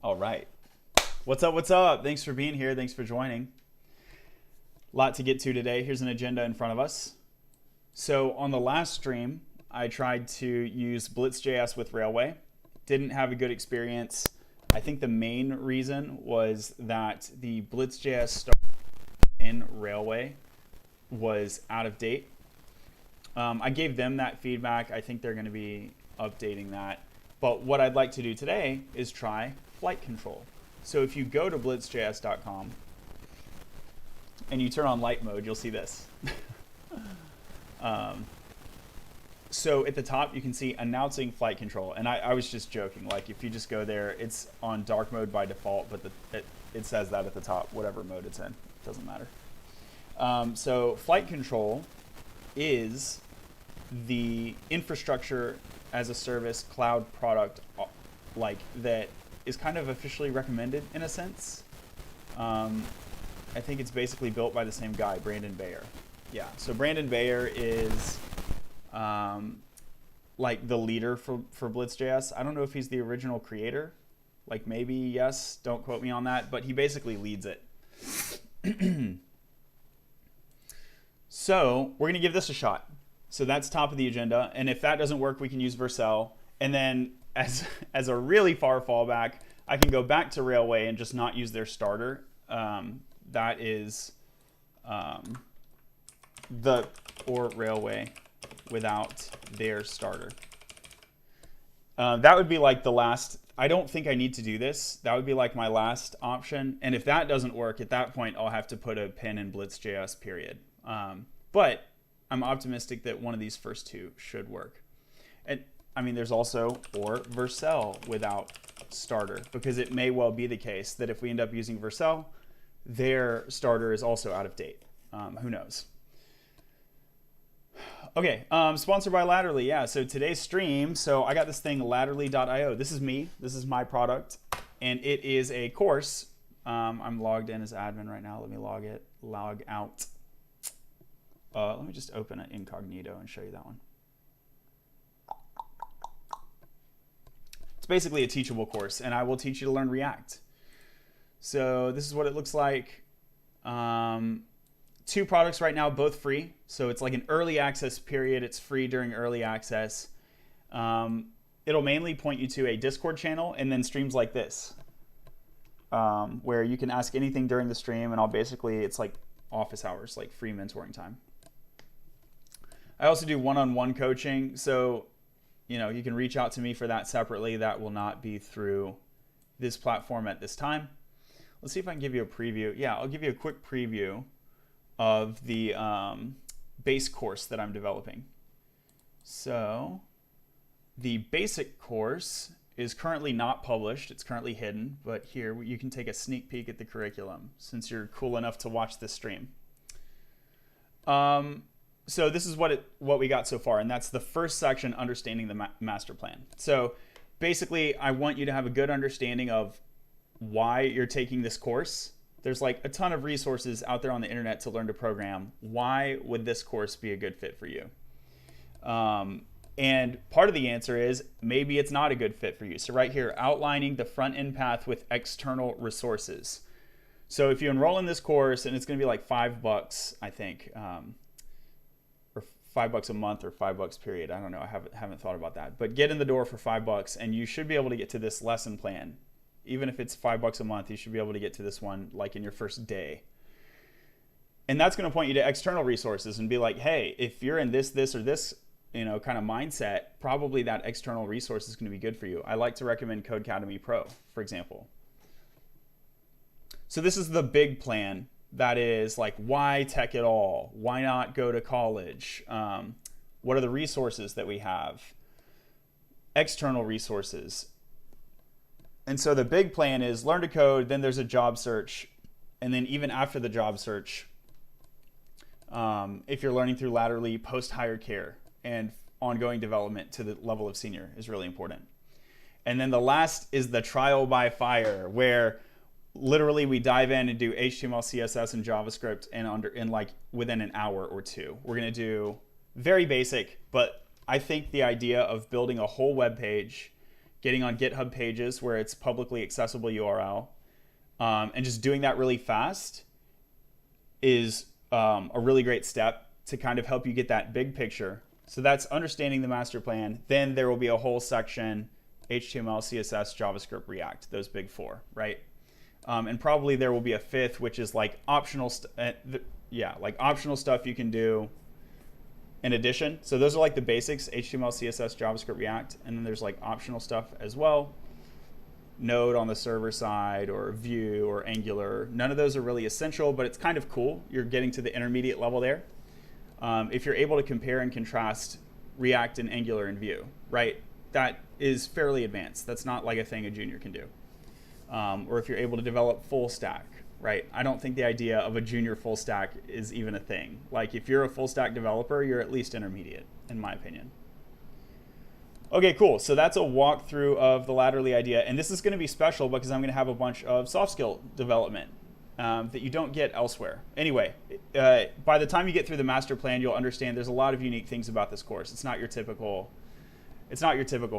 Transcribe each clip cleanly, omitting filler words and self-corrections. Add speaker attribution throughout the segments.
Speaker 1: All right. What's up? What's up? Thanks for being here. Thanks for joining. Lot to get to today. Here's an agenda in front of us. So on the last stream, I tried to use Blitz.js with Railway. Didn't have a good experience. I think the main reason was that the Blitz.js start in Railway was out of date. I gave them that feedback. I think they're going to be updating that. But what I'd like to do today is try Flightcontrol. So if you go to Blitz.js.com and you turn on light mode, you'll see this. So at the top, you can see announcing Flightcontrol. And I was just joking. Like if you just go there, it's on dark mode by default, but it says that at the top, whatever mode it's in. It doesn't matter. So Flightcontrol is the infrastructure as a service cloud product like that is kind of officially recommended in a sense. I think it's basically built by the same guy, Brandon Bayer. Yeah, so Brandon Bayer is like the leader for Blitz.js. I don't know if he's the original creator. Like maybe, yes, don't quote me on that, but he basically leads it. So we're going to give this a shot. So that's top of the agenda. And if that doesn't work, we can use Vercel. And then as a really far fallback, I can go back to Railway and just not use their starter. That is or Railway without their starter. That would be like the last. I don't think I need to do this. That would be like my last option. And if that doesn't work, at that point, I'll have to put a pin in Blitz.js, period. But I'm optimistic that one of these first two should work. And I mean, there's also or Vercel without starter, because it may well be the case that if we end up using Vercel, their starter is also out of date. Who knows? Okay, sponsored by Latterly. Yeah, so today's stream, so I got this thing, latterly.io. This is me. This is my product. And it is a course. I'm logged in as admin right now. Let me log out. Let me just open it incognito and show you that one. It's basically a teachable course, and I will teach you to learn React. So this is what it looks like. Two products right now, both free. So it's like an early access period. It's free during early access. It'll mainly point you to a Discord channel and then streams like this, where you can ask anything during the stream, and it's like office hours, like free mentoring time. I also do one-on-one coaching, so you can reach out to me for that separately. That will not be through this platform at this time. Let's see if I can give you a preview. Yeah, I'll give you a quick preview of the base course that I'm developing. So the basic course is currently not published. It's currently hidden, but here you can take a sneak peek at the curriculum since you're cool enough to watch this stream. So this is what we got so far, and that's the first section, understanding the master plan. So basically, I want you to have a good understanding of why you're taking this course. There's like a ton of resources out there on the internet to learn to program. Why would this course be a good fit for you? And part of the answer is maybe it's not a good fit for you. So right here, outlining the front end path with external resources. So if you enroll in this course, and it's going to be like $5, I think, or $5 a month or $5 period. I don't know. I haven't thought about that. But get in the door for $5, and you should be able to get to this lesson plan. Even if it's $5 a month, you should be able to get to this one like in your first day. And that's going to point you to external resources and be like, hey, if you're in this, or this, kind of mindset, probably that external resource is going to be good for you. I like to recommend Codecademy Pro, for example. So this is the big plan. That is like, why tech at all? Why not go to college? What are the resources that we have? External resources. And so the big plan is learn to code, then there's a job search, and then even after the job search, if you're learning through Latterly, post-hire care and ongoing development to the level of senior is really important. And then the last is the trial by fire, where literally we dive in and do HTML, CSS, and JavaScript in like within an hour or two. We're going to do very basic, but I think the idea of building a whole web page getting on GitHub pages where it's publicly accessible URL, and just doing that really fast is a really great step to kind of help you get that big picture. So that's understanding the master plan. Then there will be a whole section, HTML, CSS, JavaScript, React, those big four, right? And probably there will be a fifth, which is like optional, like optional stuff you can do in addition. So those are like the basics, HTML, CSS, JavaScript, React. And then there's like optional stuff as well. Node on the server side, or Vue, or Angular. None of those are really essential, but it's kind of cool. You're getting to the intermediate level there. If you're able to compare and contrast React and Angular and Vue, right? That is fairly advanced. That's not like a thing a junior can do. Or if you're able to develop full stack, right? I don't think the idea of a junior full stack is even a thing. Like if you're a full stack developer, you're at least intermediate, in my opinion. Okay, cool. So that's a walkthrough of the Latterly idea. And this is going to be special because I'm going to have a bunch of soft skill development that you don't get elsewhere. Anyway, by the time you get through the master plan, you'll understand there's a lot of unique things about this course. It's not your typical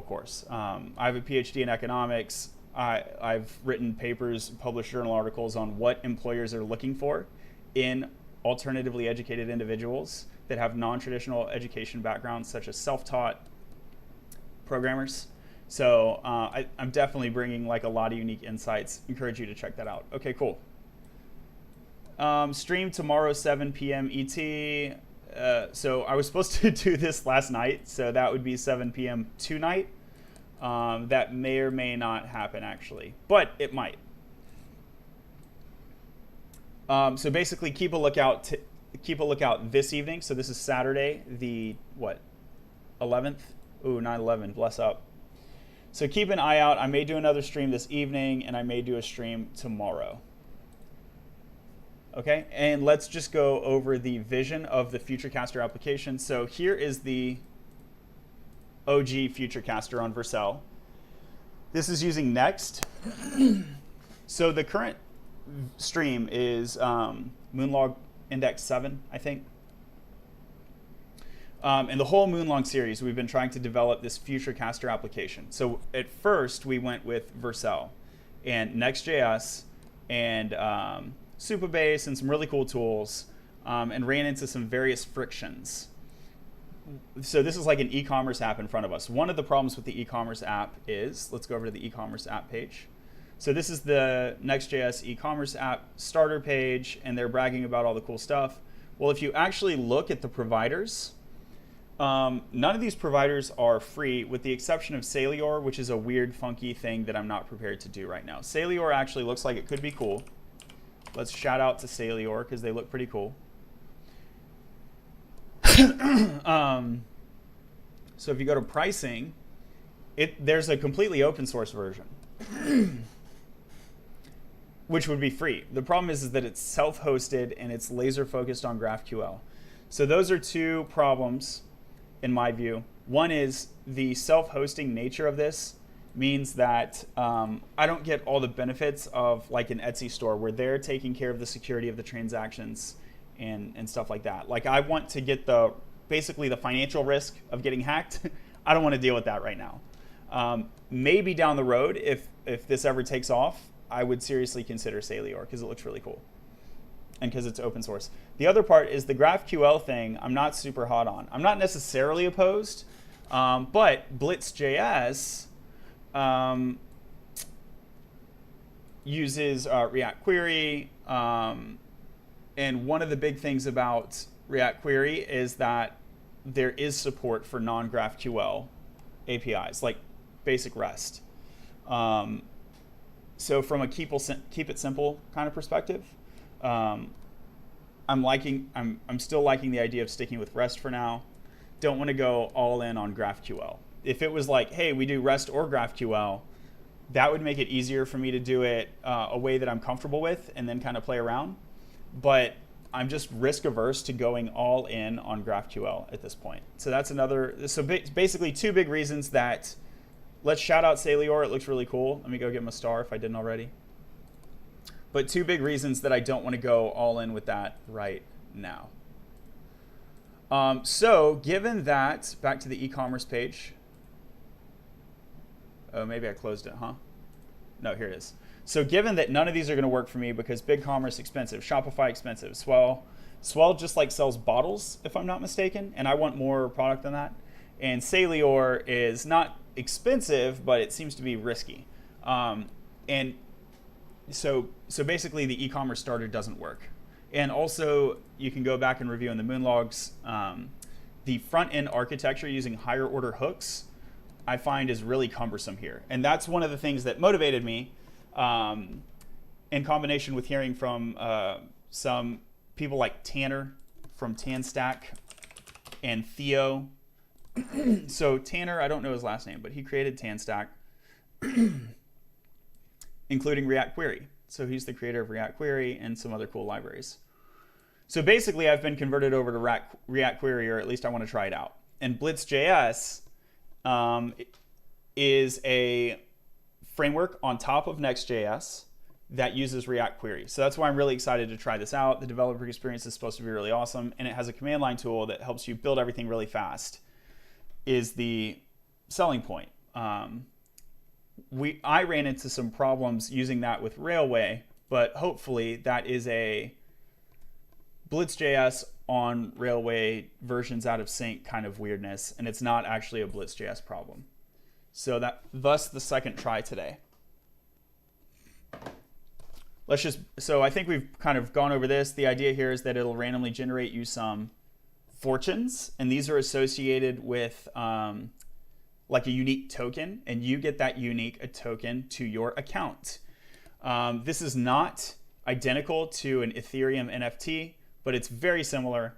Speaker 1: course. I have a PhD in economics. I've written papers, published journal articles on what employers are looking for in alternatively educated individuals that have non-traditional education backgrounds, such as self-taught programmers. So I'm definitely bringing like a lot of unique insights. Encourage you to check that out. Okay, cool. Stream tomorrow, 7 p.m. ET. So I was supposed to do this last night, so that would be 7 p.m. tonight. That may or may not happen actually, but it might. So basically, keep a lookout this evening. So this is Saturday, the 11th. Ooh, 9/11, bless up. So keep an eye out. I may do another stream this evening, and I may do a stream tomorrow. Okay, and let's just go over the vision of the Futurecaster application. So here is the OG Futurecaster on Vercel. This is using Next. So the current stream is Moonlog Index 7, I think. And the whole Moonlog series, we've been trying to develop this Futurecaster application. So at first, we went with Vercel and Next.js and Supabase and some really cool tools, and ran into some various frictions. So this is like an e-commerce app in front of us. One of the problems with the e-commerce app is, let's go over to the e-commerce app page. So this is the Next.js e-commerce app starter page, and they're bragging about all the cool stuff. Well, if you actually look at the providers, none of these providers are free, with the exception of Salior, which is a weird, funky thing that I'm not prepared to do right now. Salior actually looks like it could be cool. Let's shout out to Salior because they look pretty cool. So if you go to pricing, there's a completely open source version, which would be free. The problem is that it's self-hosted and it's laser focused on GraphQL. So those are two problems in my view. One is the self-hosting nature of this means that I don't get all the benefits of like an Etsy store where they're taking care of the security of the transactions and stuff like that. Like I want to get basically the financial risk of getting hacked. I don't want to deal with that right now. Maybe down the road, if this ever takes off, I would seriously consider Salior because it looks really cool and because it's open source. The other part is the GraphQL thing I'm not super hot on. I'm not necessarily opposed, but Blitz.js uses React-Query, and one of the big things about React-Query is that there is support for non-GraphQL APIs, like basic REST. So from a keep it simple kind of perspective, I'm still liking the idea of sticking with REST for now. Don't want to go all in on GraphQL. If it was like, hey, we do REST or GraphQL, that would make it easier for me to do it a way that I'm comfortable with and then kind of play around. But I'm just risk averse to going all in on GraphQL at this point. So that's basically two big reasons that, let's shout out Salior. It looks really cool. Let me go get him a star if I didn't already. But two big reasons that I don't want to go all in with that right now. So given that, back to the e-commerce page. Oh, maybe I closed it, huh? No, here it is. So given that none of these are going to work for me because BigCommerce expensive, Shopify expensive, Swell just like sells bottles, if I'm not mistaken, and I want more product than that. And Salior is not expensive, but it seems to be risky. And so basically the e-commerce starter doesn't work. And also you can go back and review in the Moonlogs, the front end architecture using higher order hooks I find is really cumbersome here. And that's one of the things that motivated me, in combination with hearing from some people like Tanner from TanStack and Theo. So Tanner, I don't know his last name, but he created TanStack, including React-Query. So he's the creator of React-Query and some other cool libraries. So basically, I've been converted over to React-Query, or at least I want to try it out. And Blitz.js is a framework on top of Next.js that uses React-Query. So that's why I'm really excited to try this out. The developer experience is supposed to be really awesome, and it has a command line tool that helps you build everything really fast, is the selling point. I ran into some problems using that with Railway, but hopefully that is a Blitz.js on Railway versions out of sync kind of weirdness, and it's not actually a Blitz.js problem. So thus the second try today. So I think we've kind of gone over this. The idea here is that it'll randomly generate you some fortunes, and these are associated with like a unique token, and you get that unique token to your account. This is not identical to an Ethereum NFT, but it's very similar.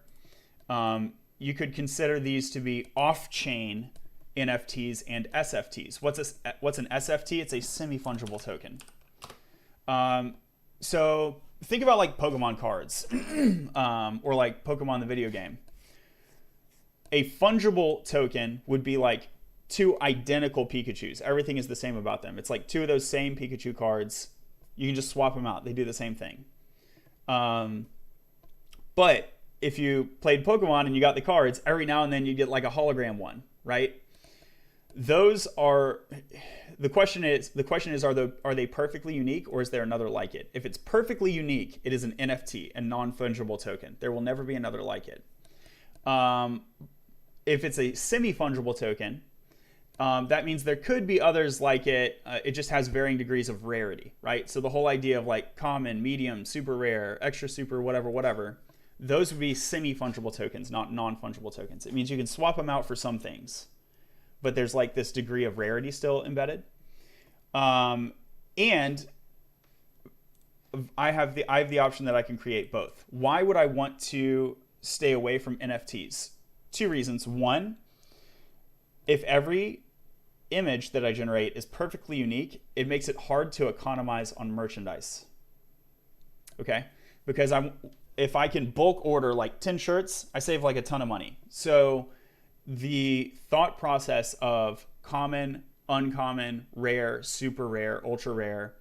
Speaker 1: You could consider these to be off-chain NFTs and SFTs. What's an SFT? It's a semi-fungible token. So think about like Pokemon cards, or like Pokemon the video game. A fungible token would be like two identical Pikachus. Everything is the same about them. It's like two of those same Pikachu cards. You can just swap them out. They do the same thing. But if you played Pokemon and you got the cards, every now and then you get like a hologram one, right? Those are, the question is, are they perfectly unique, or is there another like it? If it's perfectly unique, it is an NFT, a non-fungible token. There will never be another like it. If it's a semi-fungible token, that means there could be others like it. It just has varying degrees of rarity, right? So the whole idea of like common, medium, super rare, extra super, whatever, those would be semi-fungible tokens, not non-fungible tokens. It means you can swap them out for some things, but there's like this degree of rarity still embedded. And I have the option that I can create both. Why would I want to stay away from NFTs? Two reasons. One, if every image that I generate is perfectly unique, it makes it hard to economize on merchandise. Okay? Because if I can bulk order like 10 shirts, I save like a ton of money. So the thought process of common, uncommon, rare, super rare, ultra rare,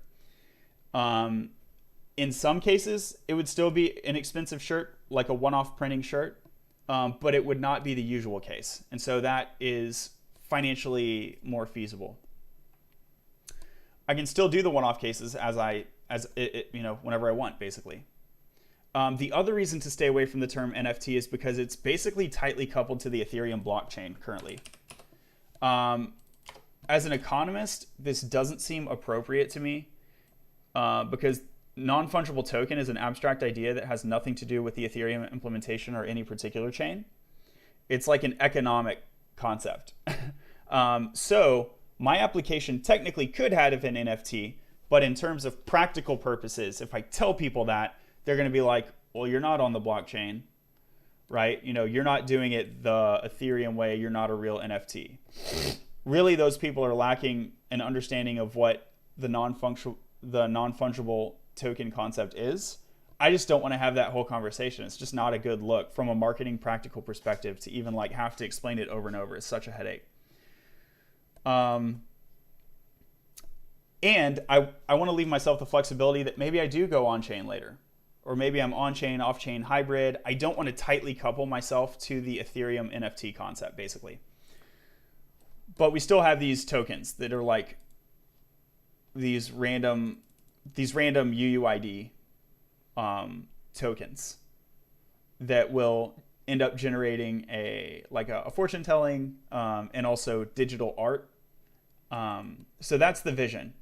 Speaker 1: in some cases, it would still be an expensive shirt, like a one-off printing shirt, but it would not be the usual case. And so that is financially more feasible. I can still do the one-off cases whenever I want, basically. The other reason to stay away from the term NFT is because it's basically tightly coupled to the Ethereum blockchain currently. As an economist, this doesn't seem appropriate to me because non-fungible token is an abstract idea that has nothing to do with the Ethereum implementation or any particular chain. It's like an economic concept. So my application technically could have an NFT, but in terms of practical purposes, if I tell people that, they're going to be like, well, you're not on the blockchain, right? You're not doing it the Ethereum way. You're not a real NFT. Really, those people are lacking an understanding of what the non-fungible token concept is. I just don't want to have that whole conversation. It's just not a good look from a marketing practical perspective to even like have to explain it over and over. It's such a headache. And I want to leave myself the flexibility that maybe I do go on-chain later. Or maybe I'm on-chain, off-chain hybrid. I don't want to tightly couple myself to the Ethereum NFT concept, basically. But we still have these tokens that are like these random UUID tokens that will end up generating a fortune telling and also digital art. So that's the vision.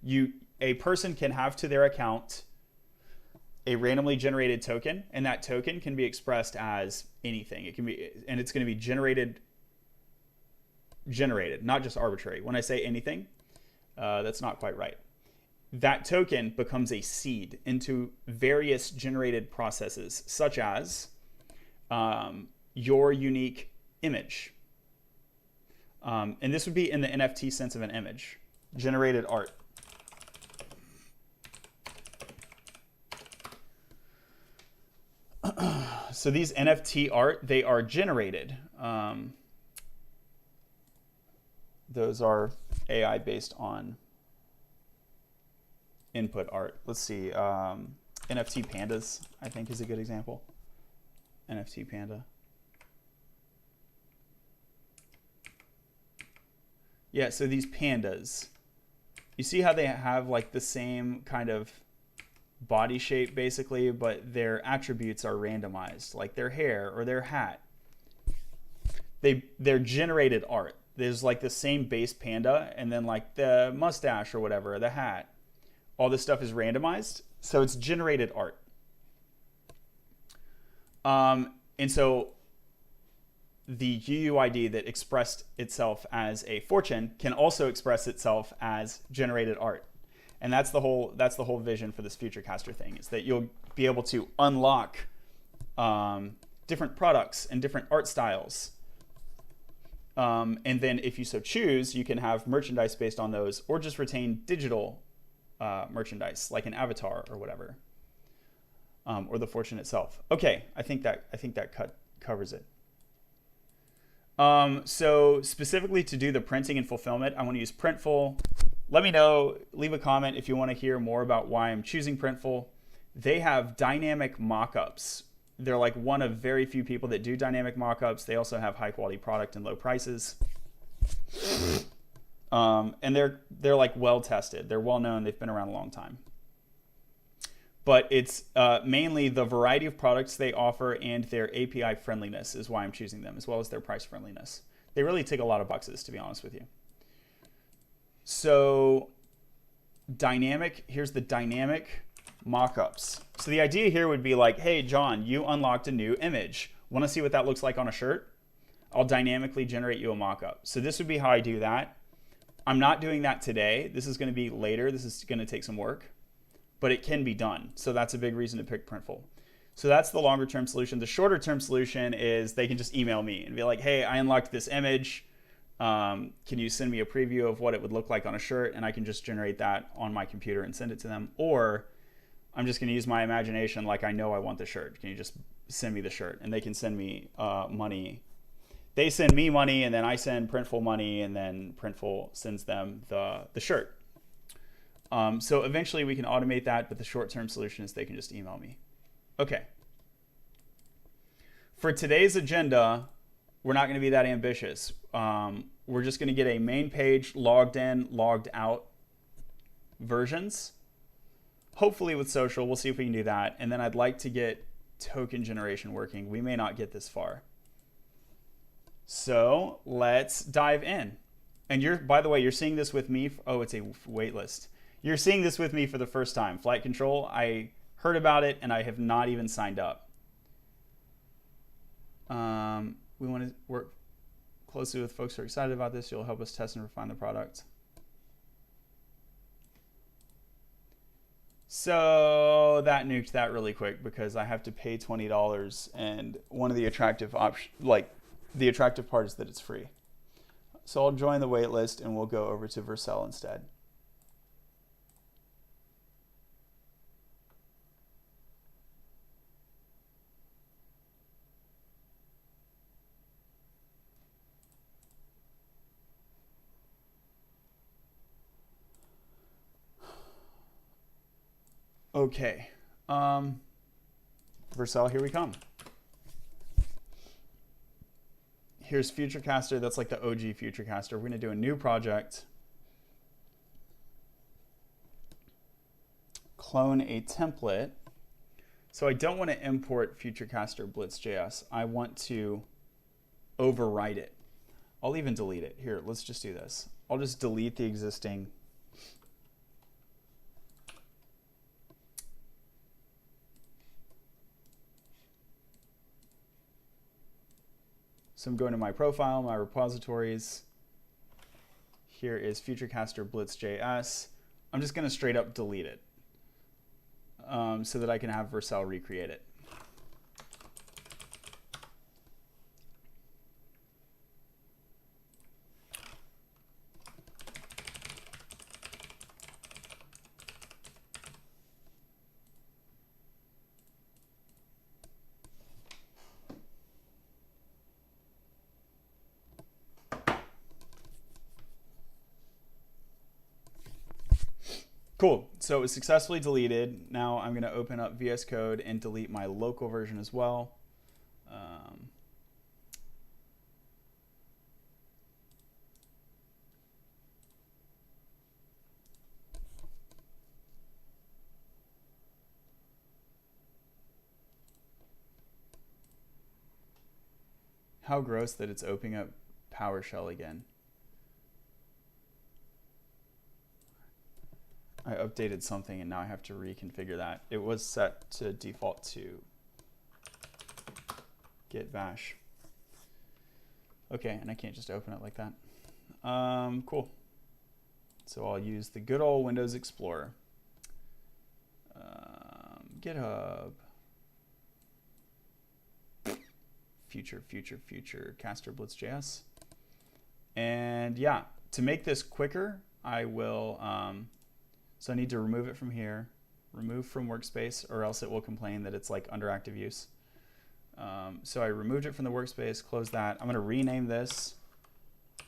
Speaker 1: A person can have to their account a randomly generated token, and that token can be expressed as anything. It can be, and it's going to be generated, not just arbitrary. When I say anything, that's not quite right. That token becomes a seed into various generated processes, such as your unique image. And this would be in the NFT sense of an image, generated art. So these NFT art, they are generated. Those are AI based on input art. Let's see. NFT pandas, I think, is a good example. NFT panda. Yeah, so these pandas, you see how they have like the same kind of body shape basically, but their attributes are randomized, like their hair or their hat. They're generated art. There's like the same base panda, and then like the mustache or whatever, the hat. All this stuff is randomized, so it's generated art. And so the UUID that expressed itself as a fortune can also express itself as generated art. And that's the whole vision for this Futurecaster thing, is that you'll be able to unlock different products and different art styles. And then if you so choose, you can have merchandise based on those, or just retain digital merchandise like an avatar or whatever, or the fortune itself. Okay, I think that covers it. So specifically to do the printing and fulfillment, I want to use Printful. Let me know, leave a comment if you want to hear more about why I'm choosing Printful. They have dynamic mockups. They're like one of very few people that do dynamic mockups. They also have high quality product and low prices. And they're like well tested. They're well known. They've been around a long time. But it's mainly the variety of products they offer and their API friendliness is why I'm choosing them, as well as their price friendliness. They really tick a lot of boxes, to be honest with you. So here's the dynamic mockups. So the idea here would be like, hey, John, you unlocked a new image. Want to see what that looks like on a shirt? I'll dynamically generate you a mockup. So this would be how I do that. I'm not doing that today. This is going to be later. This is going to take some work, but it can be done. So that's a big reason to pick Printful. So that's the longer term solution. The shorter term solution is they can just email me and be like, hey, I unlocked this image. Can you send me a preview of what it would look like on a shirt? And I can just generate that on my computer and send it to them. Or I'm just going to use my imagination, like I know I want the shirt. Can you just send me the shirt? And they can send me money. They send me money, and then I send Printful money, and then Printful sends them the shirt. So eventually we can automate that, but the short-term solution is they can just email me. Okay. For today's agenda, we're not going to be that ambitious. We're just going to get a main page logged in, logged out versions. Hopefully with social, we'll see if we can do that. And then I'd like to get token generation working. We may not get this far. So let's dive in. And by the way, you're seeing this with me. Oh, it's a waitlist. You're seeing this with me for the first time. Flightcontrol, I heard about it and I have not even signed up. We want to work closely with folks who are excited about this. You'll help us test and refine the product. So that nuked that really quick because I have to pay $20, and one of the attractive the attractive part is that it's free. So I'll join the wait list and we'll go over to Vercel instead. Okay, Vercel, here we come. Here's Futurecaster. That's like the OG Futurecaster. We're going to do a new project. clone a template. So I don't want to import Futurecaster Blitz.js. I want to overwrite it. I'll even delete it. Here, let's just do this. I'll just delete the existing. So I'm going to my profile, my repositories. Here is Futurecaster Blitz.js. I'm just going to straight up delete it so that I can have Vercel recreate it. Cool, so it was successfully deleted. Now I'm going to open up VS Code and delete my local version as well. How gross that it's opening up PowerShell again. I updated something and now I have to reconfigure that. It was set to default to git bash. Okay, and I can't just open it like that. Cool. So I'll use the good old Windows Explorer. GitHub. Futurecaster Blitz.js. And yeah, to make this quicker, I will, so I need to remove it from here, remove from workspace, or else it will complain that it's like under active use. So I removed it from the workspace, close that. I'm going to rename this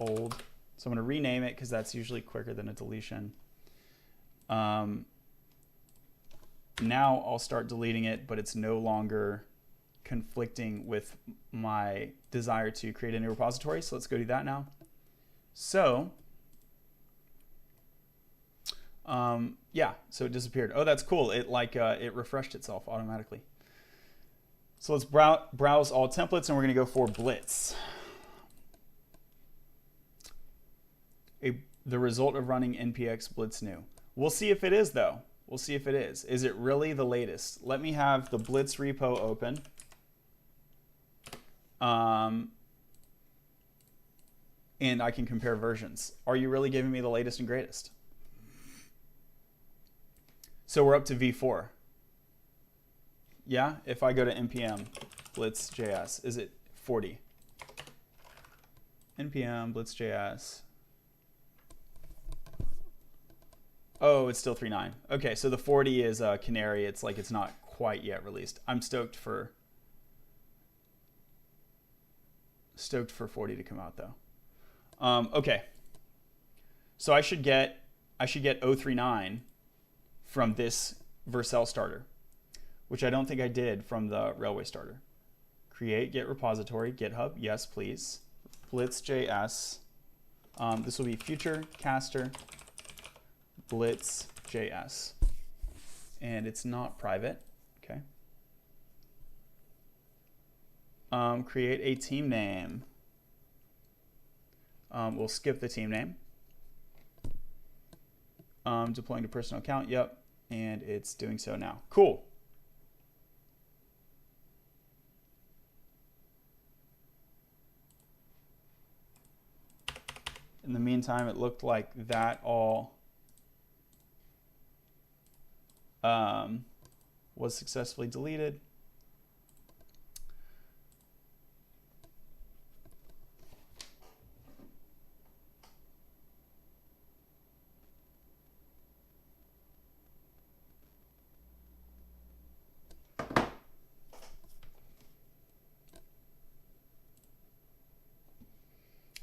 Speaker 1: old. So I'm going to rename it because that's usually quicker than a deletion. Now I'll start deleting it, but it's no longer conflicting with my desire to create a new repository. So let's go do that now. So yeah, so it disappeared. Oh, that's cool. It it refreshed itself automatically. So let's browse all templates and we're going to go for Blitz. The result of running npx blitz new. We'll see if it is though. We'll see if it is. Is it really the latest? Let me have the Blitz repo open. And I can compare versions. Are you really giving me the latest and greatest? So we're up to v4. Yeah, if I go to npm blitz.js, is it 40? npm blitz.js. Oh, it's still 3.9. Okay, so the 40 is canary. It's like it's not quite yet released. I'm stoked for 40 to come out though. Okay. So I should get 039 from this Vercel starter, which I don't think I did from the Railway starter. Create Git repository, GitHub, yes please. Blitz.js. This will be Futurecaster Blitz.js. And it's not private, okay. Create a team name. We'll skip the team name. Deploying to personal account, yep. And it's doing so now. Cool. In the meantime, it looked like that all was successfully deleted.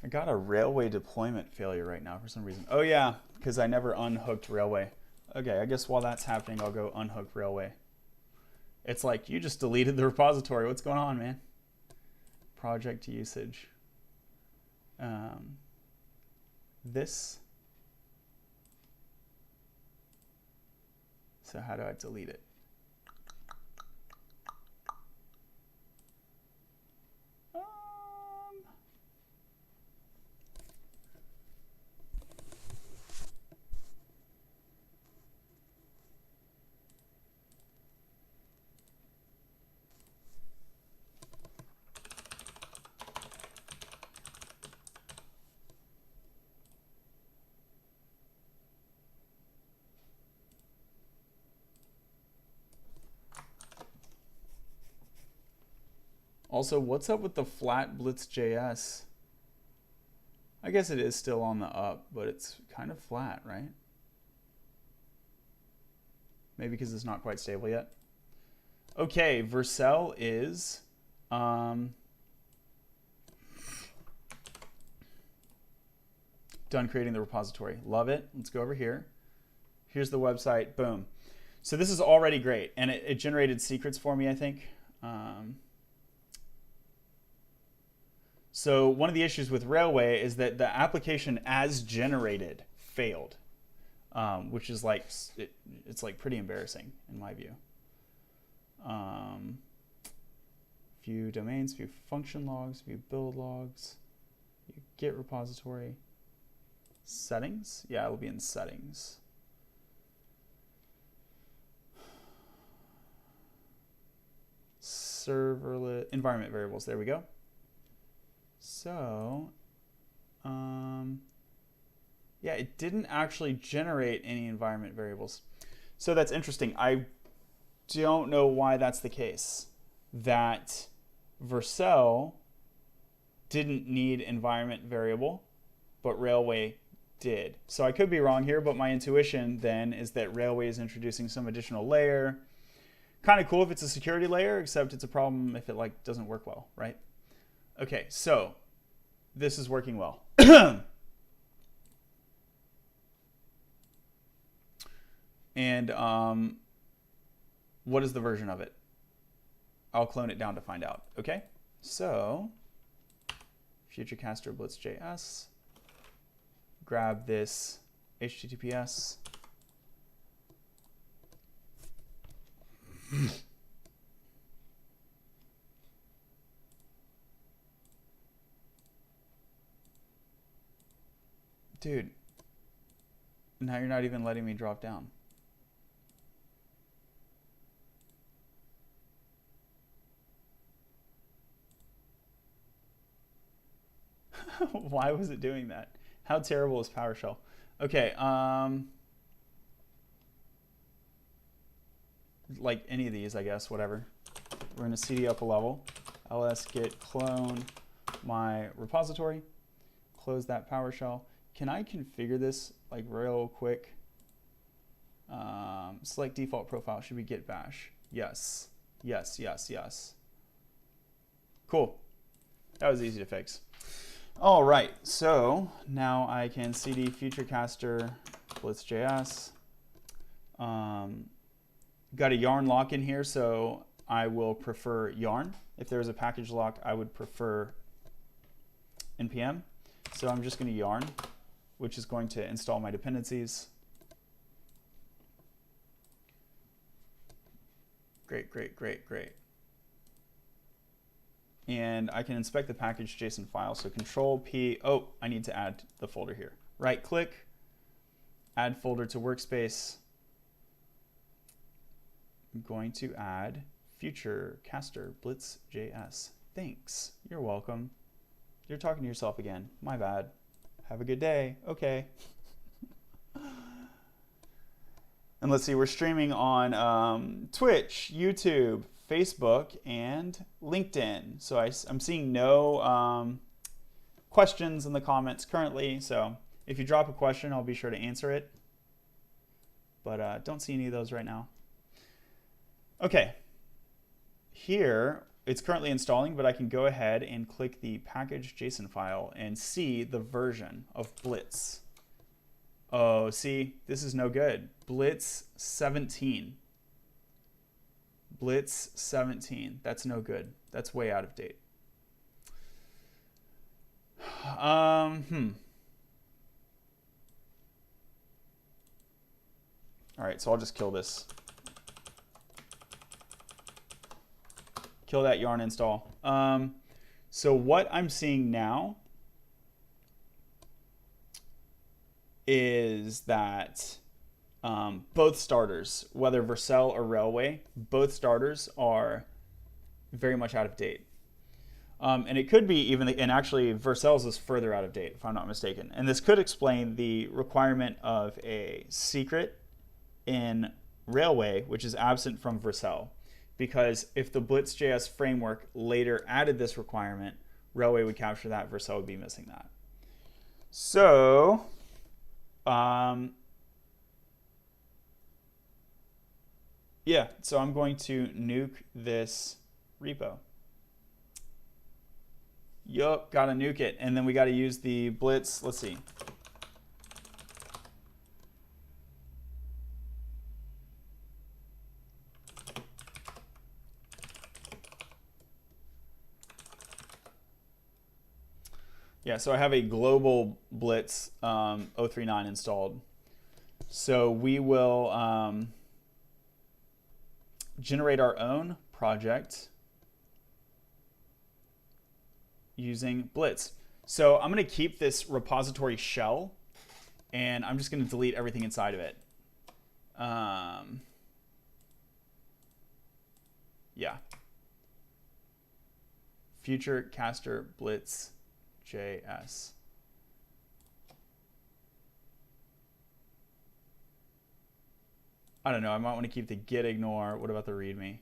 Speaker 1: I got a Railway deployment failure right now for some reason. Oh yeah, because I never unhooked Railway. Okay, I guess while that's happening, I'll go unhook Railway. It's like, you just deleted the repository. What's going on, man? Project usage. This So how do I delete it? Also, what's up with the flat Blitz.js? I guess it is still on the up, but it's kind of flat, right? Maybe because it's not quite stable yet. Okay, Vercel is done creating the repository. Love it. Let's go over here. Here's the website. Boom. So this is already great, and it generated secrets for me, I think. So one of the issues with Railway is that the application as generated failed, which is like, it's like pretty embarrassing in my view. View domains, view function logs, view build logs, view Git repository, settings. Yeah, it'll be in settings. Serverlet environment variables. There we go. So, yeah, it didn't actually generate any environment variables. So that's interesting. I don't know why that's the case. That Vercel didn't need environment variable, but Railway did. So I could be wrong here, but my intuition then is that Railway is introducing some additional layer. Kind of cool if it's a security layer, except it's a problem if it like doesn't work well, right? Okay, so this is working well. And what is the version of it? I'll clone it down to find out. Okay, so Futurecaster Blitz.js. Grab this HTTPS. Dude, now you're not even letting me drop down. Why was it doing that? How terrible is PowerShell? Okay, like any of these, I guess, whatever. We're going to cd up a level. ls git clone my repository. Close that PowerShell. Can I configure this like real quick? Select default profile. Should be git bash. Yes. Yes, yes, yes. Cool. That was easy to fix. All right, so now I can cd Futurecaster Blitz.js. Got a yarn lock in here, so I will prefer yarn. If there's a package lock, I would prefer npm. So I'm just going to yarn, which is going to install my dependencies. Great, great, great, great. And I can inspect the package JSON file. So Control P, oh, I need to add the folder here. Right click, add folder to workspace. I'm going to add Futurecaster Blitz.js. Thanks, you're welcome. You're talking to yourself again, my bad. Have a good day, okay. And let's see, we're streaming on Twitch, YouTube, Facebook, and LinkedIn. So I'm seeing no questions in the comments currently. So if you drop a question, I'll be sure to answer it. But don't see any of those right now. Okay. Here, it's currently installing, but I can go ahead and click the package JSON file and see the version of Blitz. Oh, see, this is no good. Blitz 17. Blitz 17. That's no good. That's way out of date. All right, so I'll just kill this Kill that yarn install. So what I'm seeing now is that both starters, whether Vercel or Railway, both starters are very much out of date. And it could be even, and actually Vercel's is further out of date, if I'm not mistaken. And this could explain the requirement of a secret in Railway, which is absent from Vercel. Because if the Blitz.js framework later added this requirement, Railway would capture that, Vercel would be missing that. So, yeah, so I'm going to nuke this repo. Yup, gotta nuke it. And then we gotta use the Blitz, let's see. Yeah, so I have a global Blitz 039 installed. So we will generate our own project using Blitz. So I'm going to keep this repository shell, and I'm just going to delete everything inside of it. Yeah. Futurecaster Blitz.js. I don't know. I might want to keep the git ignore. What about the readme?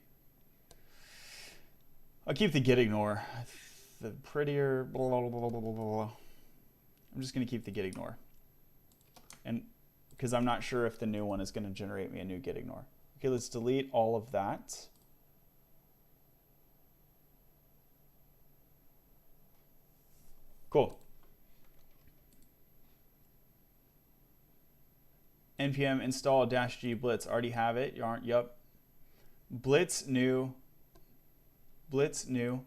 Speaker 1: I'll keep the git ignore. The prettier blah, blah, blah, blah, blah, blah. I'm just going to keep the git ignore. And because I'm not sure if the new one is going to generate me a new git ignore. Okay, let's delete all of that. Cool. npm install -g blitz. Already have it. Yup. Blitz new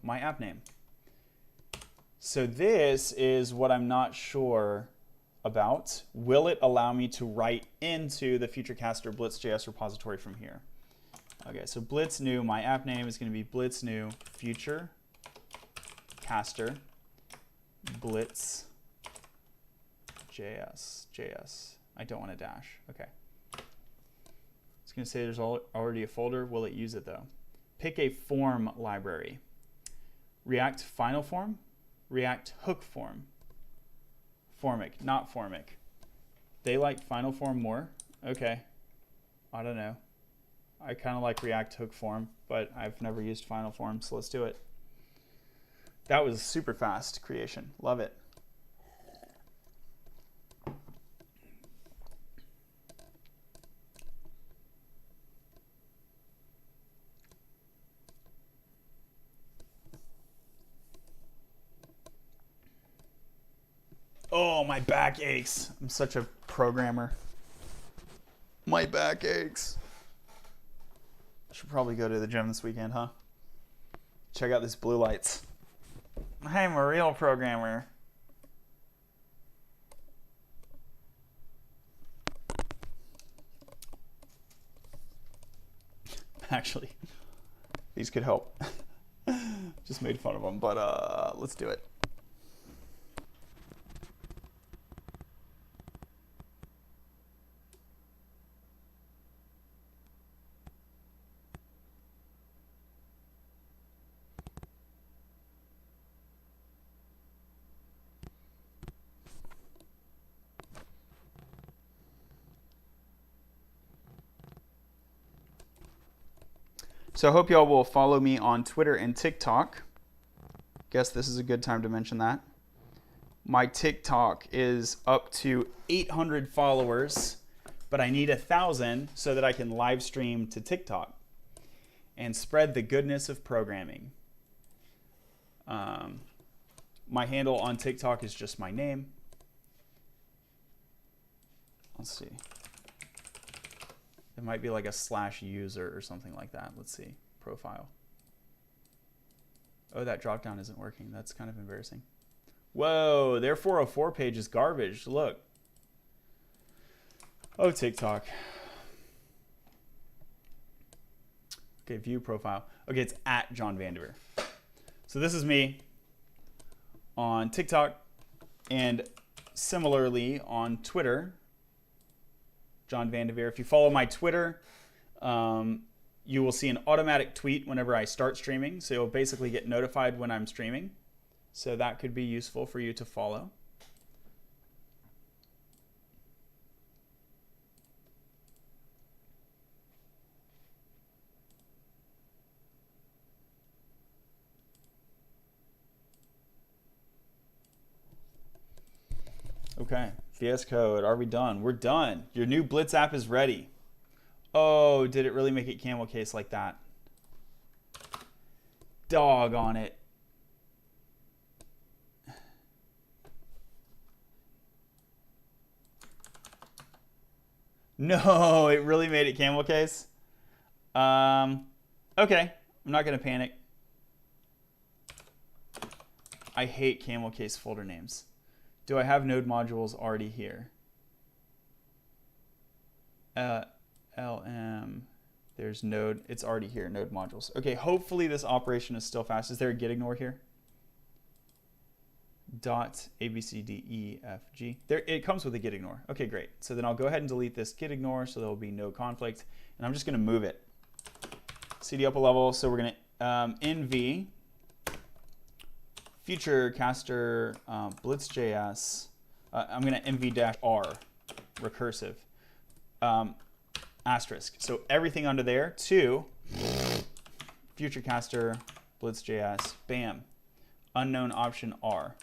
Speaker 1: my app name. So this is what I'm not sure about. Will it allow me to write into the Futurecaster Blitz.js repository from here? Okay, so Blitz new, my app name is going to be Blitz new Futurecaster Blitz.js. I don't want a dash. Okay. It's going to say there's already a folder. Will it use it though? Pick a form library. React Final Form, React Hook Form. Formic, not Formic. They like Final Form more? Okay. I don't know. I kind of like React Hook Form, but I've never used Final Form, so let's do it. That was super fast creation. Love it. Oh, my back aches. I'm such a programmer. My back aches. I should probably go to the gym this weekend, huh? Check out these blue lights. I'm a real programmer. Actually, these could help. Just made fun of them, but let's do it. So I hope y'all will follow me on Twitter and TikTok. Guess this is a good time to mention that. My TikTok is up to 800 followers, but I need 1,000 so that I can live stream to TikTok and spread the goodness of programming. My handle on TikTok is just my name. Let's see. It might be like a /user or something like that. Let's see. Profile. Oh, that dropdown isn't working. That's kind of embarrassing. Whoa, their 404 page is garbage. Look. Oh, TikTok. Okay, view profile. Okay, it's at John Vanderveer. So this is me on TikTok, and similarly on Twitter, John Vanderveer. If you follow my Twitter, you will see an automatic tweet whenever I start streaming. So you'll basically get notified when I'm streaming. So that could be useful for you to follow. Okay, VS Code, are we done? We're done. Your new Blitz app is ready. Oh, did it really make it camel case like that? Dog on it. No, it really made it camel case. Okay, I'm not gonna panic. I hate camel case folder names. Do I have node modules already here? LM, there's node, it's already here, node modules. Okay, hopefully this operation is still fast. Is there a git ignore here? Dot ABCDEFG. There, it comes with a git ignore. Okay, great. So then I'll go ahead and delete this git ignore so there'll be no conflict. And I'm just gonna move it. CD up a level, so we're gonna NV Futurecaster Blitz.js. I'm going to NV-R recursive asterisk. So everything under there to Futurecaster Blitz.js. Bam. Unknown option R.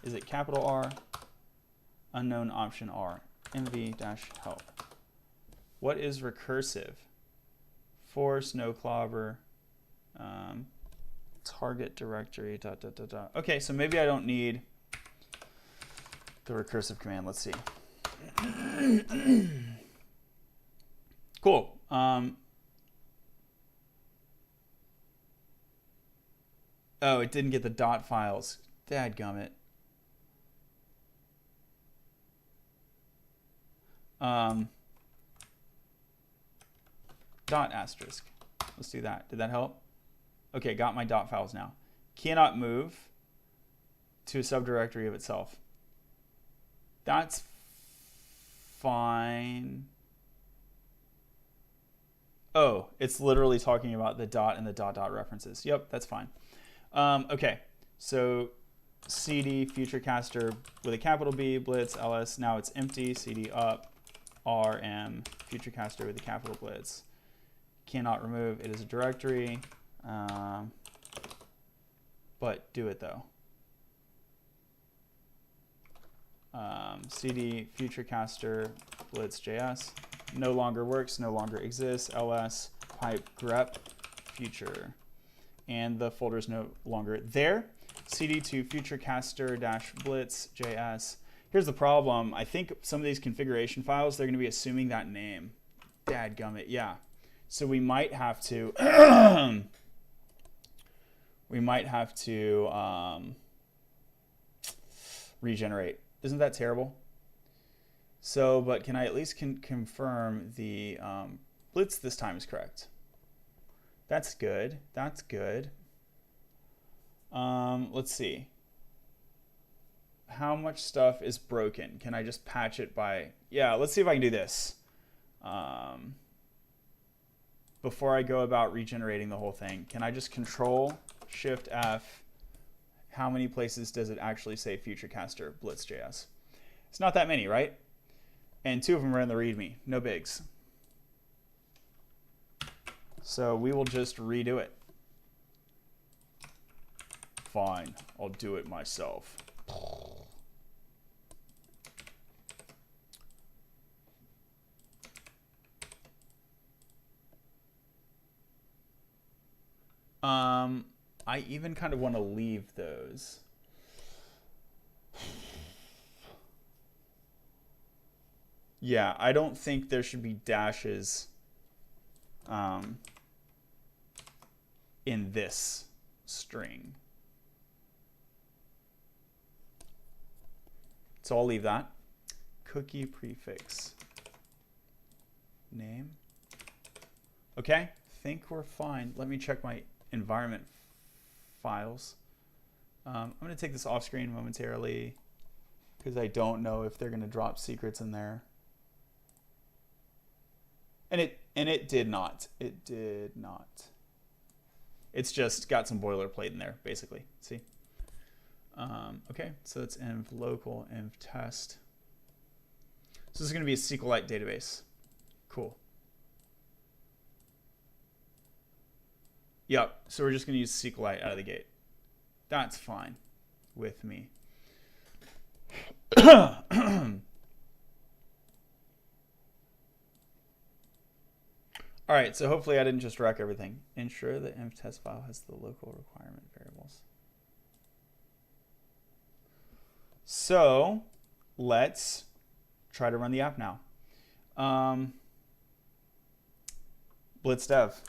Speaker 1: Is it capital R? Unknown option R. NV-help. What is recursive? Force, no clobber. Target directory, ... Okay, so maybe I don't need the recursive command. Let's see. Cool. Oh, it didn't get the dot files. Dadgummit. Dot asterisk. Let's do that. Did that help? Okay, got my dot files now. Cannot move to a subdirectory of itself. That's fine. Oh, it's literally talking about the dot and the dot references. Yep, that's fine. Okay, so CD Futurecaster with a capital B, Blitz, LS. Now it's empty. CD up, RM, Futurecaster with a capital Blitz. Cannot remove. It is a directory. But do it though. CD Futurecaster Blitz.js no longer works, no longer exists. LS pipe grep future, and the folder is no longer there. CD to Futurecaster-Blitz.js. Here's the problem. I think some of these configuration files, they're going to be assuming that name. Dadgummit, yeah. So we might have to regenerate. Isn't that terrible? So, but can I at least confirm the Blitz this time is correct? That's good. That's good. Let's see. How much stuff is broken? Can I just patch it by... Yeah, let's see if I can do this. Before I go about regenerating the whole thing, can I just Control-Shift-F? How many places does it actually say Futurecaster Blitz.js? It's not that many, right? And 2 of them are in the README. No bigs. So we will just redo it. Fine, I'll do it myself. I even kind of want to leave those. Yeah, I don't think there should be dashes in this string. So I'll leave that. Cookie prefix name. Okay, think we're fine. Let me check my environment files. I'm going to take this off screen momentarily because I don't know if they're going to drop secrets in there. And it did not. It did not. It's just got some boilerplate in there, basically. See? Okay, so it's env local, env test. So this is going to be a SQLite database. Cool. Yep, so we're just going to use SQLite out of the gate. That's fine with me. All right, so hopefully I didn't just wreck everything. Ensure the env test file has the local requirement variables. So let's try to run the app now. Blitz dev.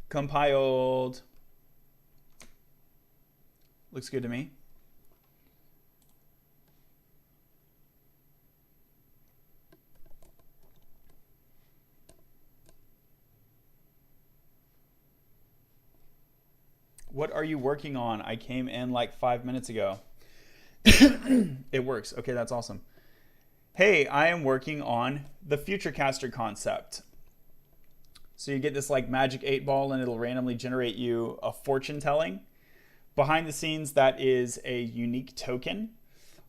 Speaker 1: Compiled. Looks good to me. What are you working on? I came in like 5 minutes ago. It works. Okay, that's awesome. Hey, I am working on the Futurecaster concept. So you get this like magic 8-ball and it'll randomly generate you a fortune telling. Behind the scenes, that is a unique token.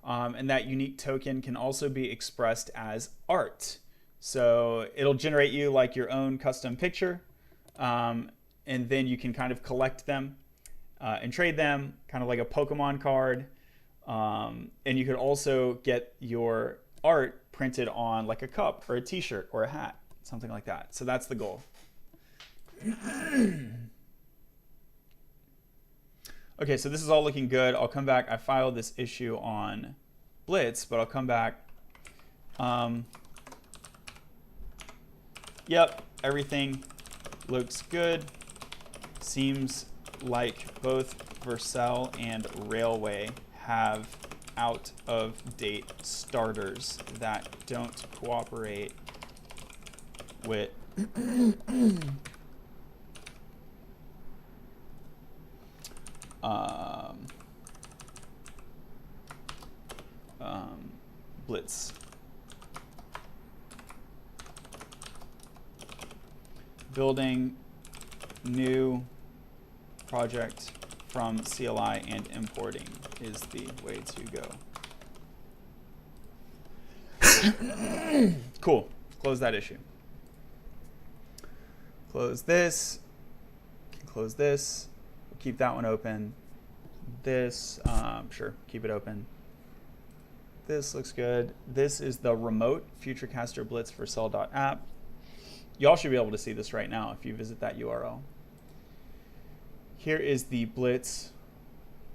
Speaker 1: And that unique token can also be expressed as art. So it'll generate you like your own custom picture. And then you can kind of collect them and trade them, kind of like a Pokemon card. And you could also get your art printed on like a cup or a t-shirt or a hat, something like that. So that's the goal. Okay, so this is all looking good. I'll come back. I filed this issue on Blitz, but I'll come back. Yep, everything looks good. Seems like both Vercel and Railway have out-of-date starters that don't cooperate with Blitz. Building new project from CLI and importing is the way to go. Cool. Close that issue. Close this. Close this. We'll keep that one open. This, sure, keep it open. This looks good. This is the remote Futurecaster Blitz for Vercel.app. Y'all should be able to see this right now if you visit that URL. Here is the Blitz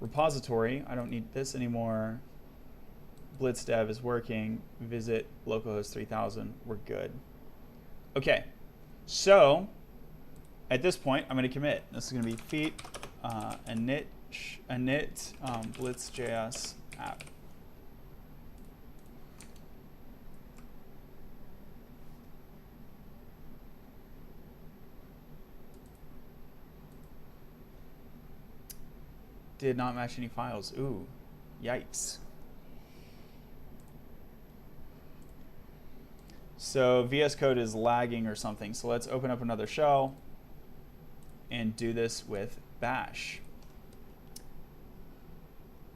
Speaker 1: repository. I don't need this anymore. Blitz dev is working. Visit localhost 3000. We're good. Okay, so at this point, I'm going to commit. This is going to be feat init Blitz.js app. Did not match any files. Ooh, yikes. So VS Code is lagging or something. So let's open up another shell and do this with bash.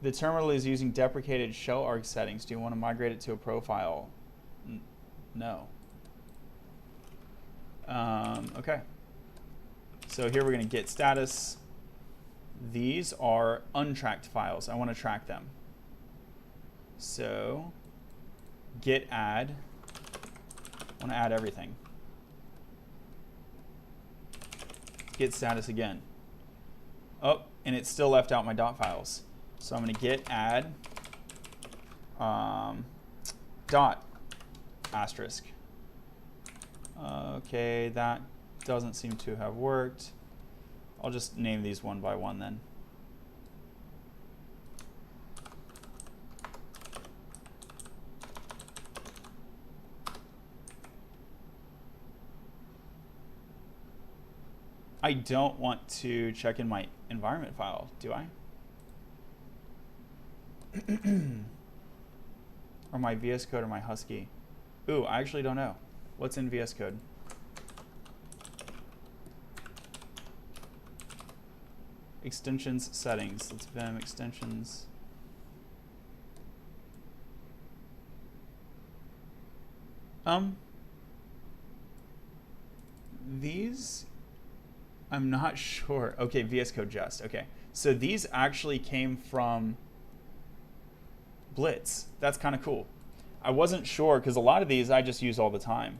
Speaker 1: The terminal is using deprecated shell arg settings. Do you want to migrate it to a profile? No. Okay. So here we're going to get status. These are untracked files. I want to track them. So git add. I want to add everything. Git status again. Oh, and it still left out my dot files. So I'm going to git add dot asterisk. Okay, that doesn't seem to have worked. I'll just name these one by one then. I don't want to check in my environment file, do I? Or my VS Code or my Husky? Ooh, I actually don't know. What's in VS Code? Extensions settings. Let's vim extensions. These, I'm not sure. Okay, VS Code Jest. Okay, so these actually came from Blitz. That's kind of cool. I wasn't sure because a lot of these I just use all the time.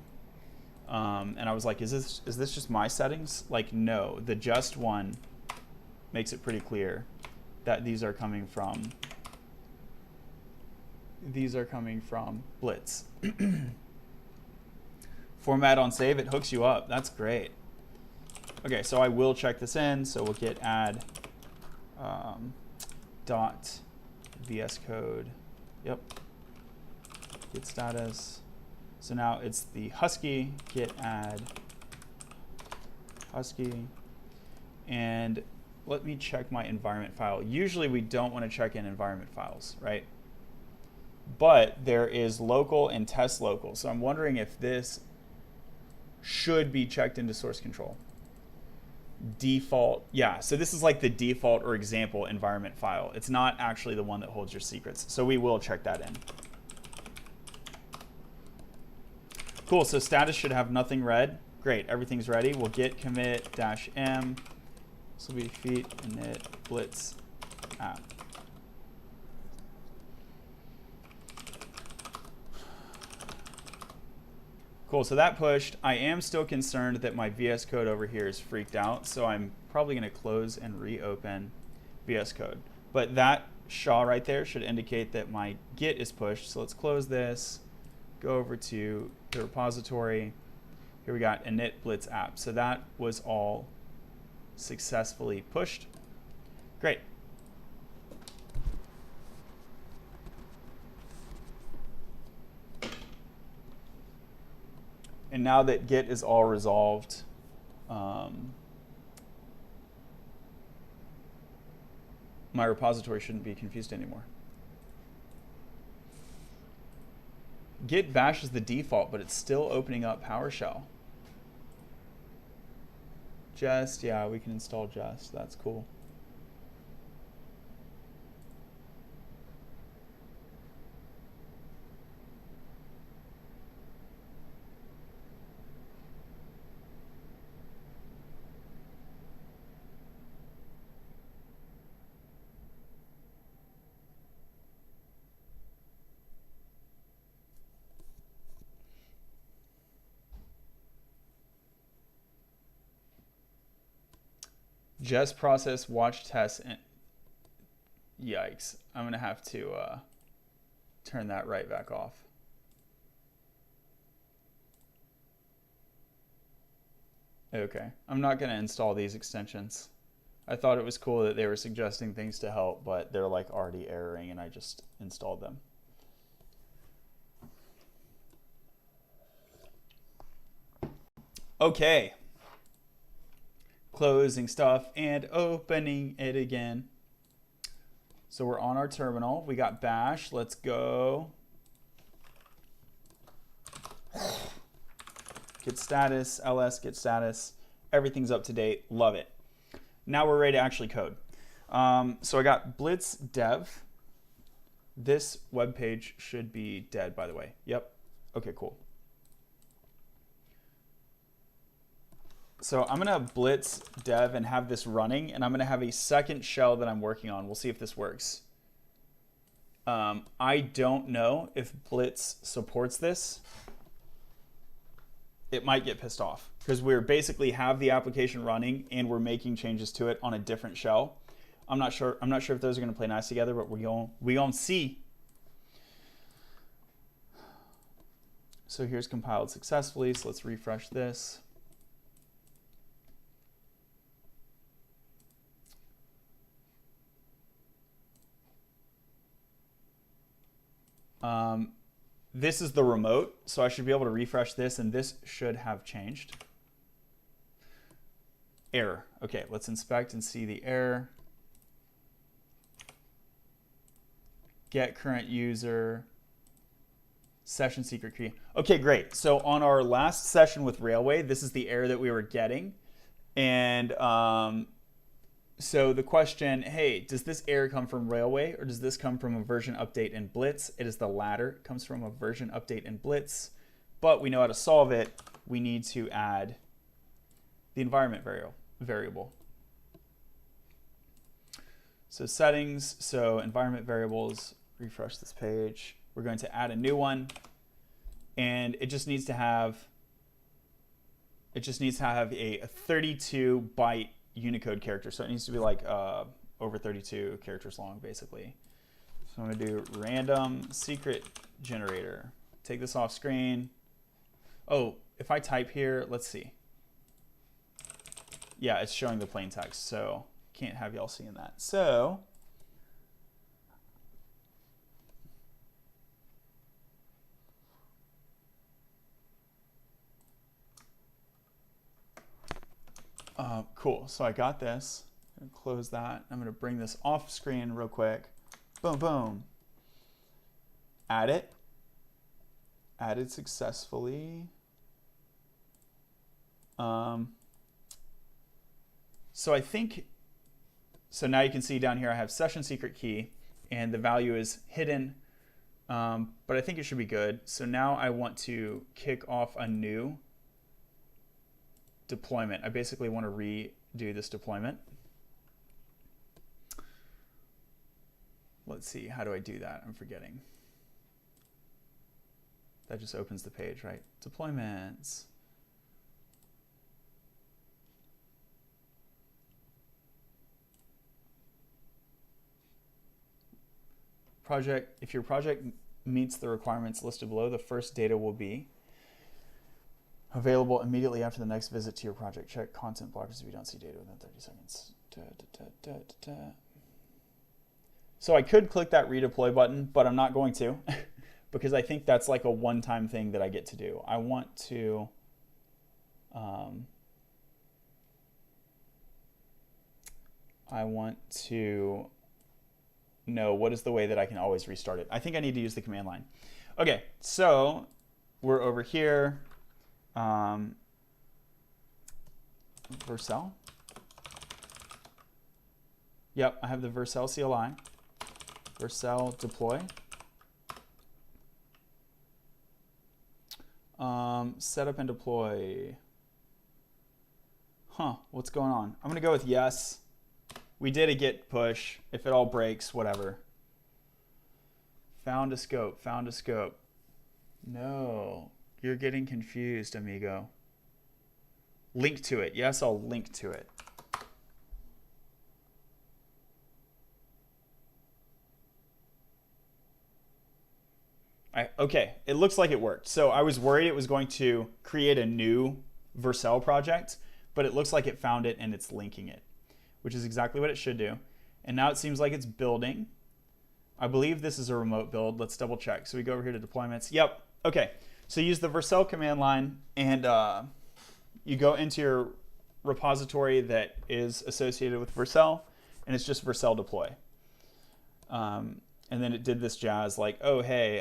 Speaker 1: And I was like, is this just my settings? Like, no, the Just one makes it pretty clear that these are coming from Blitz. Format on save, it hooks you up. That's great. Okay, so I will check this in. So we'll git add dot VS Code. Yep. Git status. So now it's the Husky, git add Husky. And let me check my environment file. Usually we don't want to check in environment files, right? But there is local and test local. So I'm wondering if this should be checked into source control. Default, yeah, so this is like the default or example environment file. It's not actually the one that holds your secrets. So we will check that in. Cool, so status should have nothing read. Great, everything's ready. We'll git commit -m. This will be feat init blitz app. Cool, so that pushed. I am still concerned that my VS Code over here is freaked out, so I'm probably going to close and reopen VS Code. But that SHA right there should indicate that my Git is pushed. So let's close this, go over to the repository. Here we got init blitz app. So that was all successfully pushed. Great. And now that Git is all resolved, my repository shouldn't be confused anymore. Git bash is the default, but it's still opening up PowerShell. Jest, yeah, we can install Jest. That's cool. Just process, watch tests, and yikes. I'm going to have to turn that right back off. Okay, I'm not going to install these extensions. I thought it was cool that they were suggesting things to help, but they're like already erroring and I just installed them. Okay. Closing stuff and opening it again. So we're on our terminal. We got bash. Let's go. Git status, ls, git status. Everything's up to date. Love it. Now we're ready to actually code. So I got blitz dev. This web page should be dead, by the way. Yep. Okay, cool. So I'm going to blitz dev and have this running, and I'm going to have a second shell that I'm working on. We'll see if this works. I don't know if Blitz supports this. It might get pissed off because we're basically have the application running and we're making changes to it on a different shell. I'm not sure if those are going to play nice together, but we gonna see. So here's compiled successfully. So let's refresh this. This is the remote, so I should be able to refresh this, and this should have changed. Error. Okay, let's inspect and see the error. Get current user, session secret key. Okay, great. So on our last session with Railway, this is the error that we were getting. And so the question, hey, does this error come from Railway or does this come from a version update in Blitz? It is the latter. It comes from a version update in Blitz, but we know how to solve it. We need to add the environment variable. So settings, so environment variables, refresh this page. We're going to add a new one, and it just needs to have a 32-byte Unicode character. So it needs to be like over 32 characters long, basically. So I'm going to do random secret generator. Take this off screen. Oh, if I type here, let's see. Yeah, it's showing the plain text, so can't have y'all seeing that. So cool. So I got this. I'm gonna close that. I'm going to bring this off screen real quick. Boom, boom. Add it. Added successfully. So I think, so now you can see down here I have session secret key and the value is hidden, but I think it should be good. So now I want to kick off a new deployment. I basically want to redo this deployment. Let's see, how do I do that? I'm forgetting. That just opens the page, right? Deployments. Project, if your project meets the requirements listed below, the first data will be available immediately after the next visit to your project. Check content blockers if you don't see data within 30 seconds. So I could click that redeploy button, but I'm not going to because I think that's like a one-time thing that I get to do. I want to know what is the way that I can always restart it. I think I need to use the command line. Okay, so we're over here. Vercel. Yep, I have the Vercel CLI. Vercel deploy. Setup and deploy. Huh, what's going on? I'm gonna go with yes. We did a git push. If it all breaks, whatever. Found a scope, found a scope. No, you're getting confused, amigo. Link to it. Yes, I'll link to it. Okay, it looks like it worked. So I was worried it was going to create a new Vercel project, but it looks like it found it and it's linking it, which is exactly what it should do. And now it seems like it's building. I believe this is a remote build. Let's double check. So we go over here to deployments. Yep. Okay. So use the Vercel command line and you go into your repository that is associated with Vercel, and it's just Vercel deploy. And then it did this jazz like, oh, hey,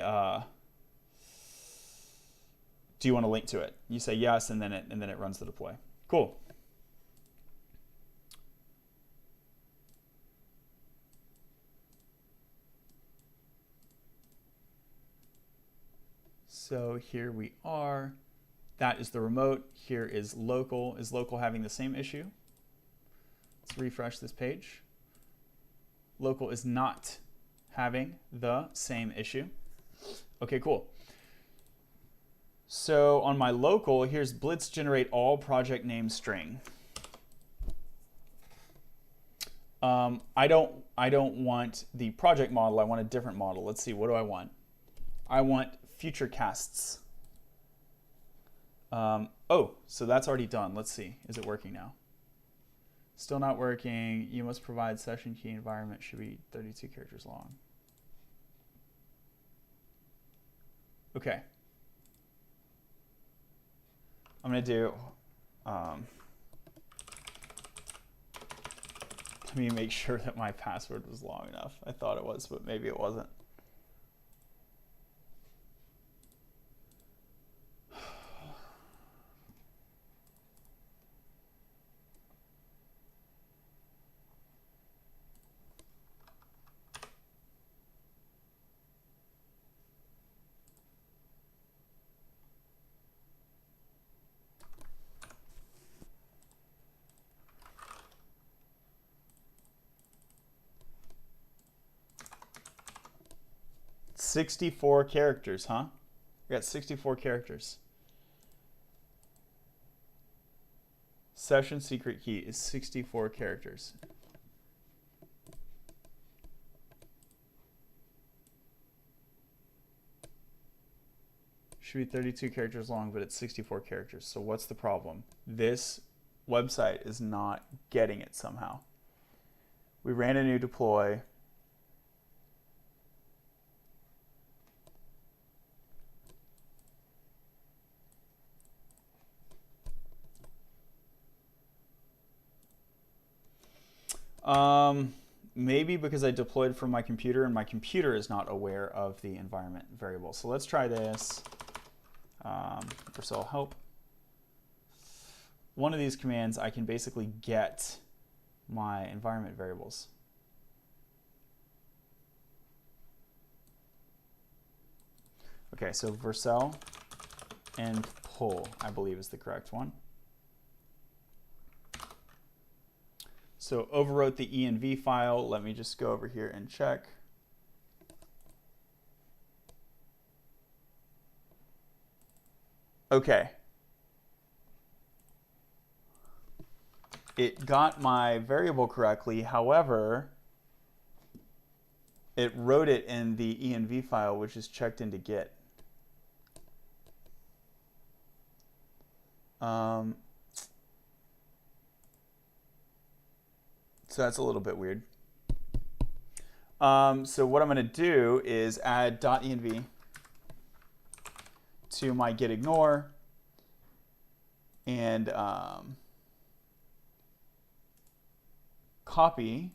Speaker 1: do you want to link to it? You say yes, and then it runs the deploy. Cool. So here we are. That is the remote. Here is local. Is local having the same issue? Let's refresh this page. Local is not having the same issue. Okay, cool. So on my local, here's Blitz generate all project name string. I don't want the project model. I want a different model. Let's see. What do I want? I want Futurecasts. Oh, so that's already done. Let's see. Is it working now? Still not working. You must provide session key environment should be 32 characters long. Okay. I'm going to do, let me make sure that my password was long enough. I thought it was, but maybe it wasn't. $64 characters, huh? We got 64 characters. Session secret key is 64 characters. Should be 32 characters long, but it's 64 characters. So what's the problem? This website is not getting it somehow. We ran a new deploy. Maybe because I deployed from my computer and my computer is not aware of the environment variable. So let's try this. Vercel help. One of these commands, I can basically get my environment variables. Okay, so Vercel and pull, I believe, is the correct one. So overwrote the env file. Let me just go over here and check. Okay. It got my variable correctly. However, it wrote it in the env file, which is checked into Git. So that's a little bit weird. So what I'm going to do is add .env to my git ignore and copy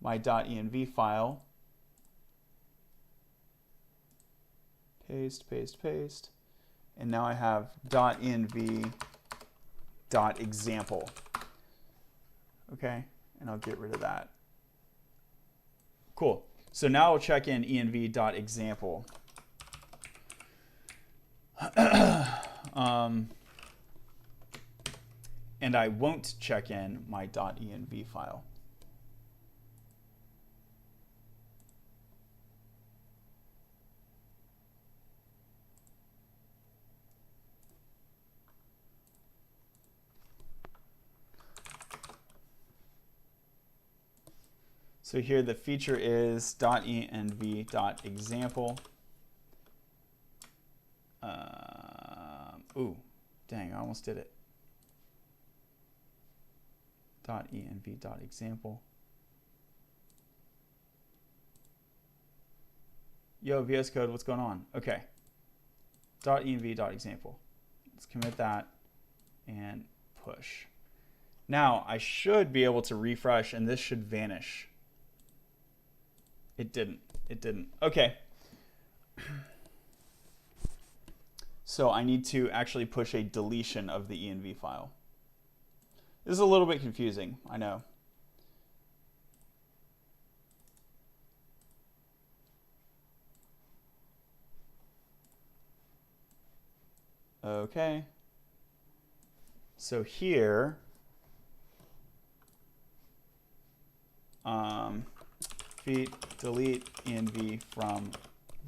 Speaker 1: my .env file. Paste, paste, paste. And now I have .env.example. Okay. And I'll get rid of that. Cool. So now I'll check in env.example. And I won't check in my .env file. So here the feature is .env.example. Ooh, dang, I almost did it. .env.example. Yo, VS Code, what's going on? Okay. .env.example. Let's commit that and push. Now I should be able to refresh and this should vanish. It didn't. It didn't. Okay. So I need to actually push a deletion of the env file. This is a little bit confusing, I know. Okay. So here, feat delete env from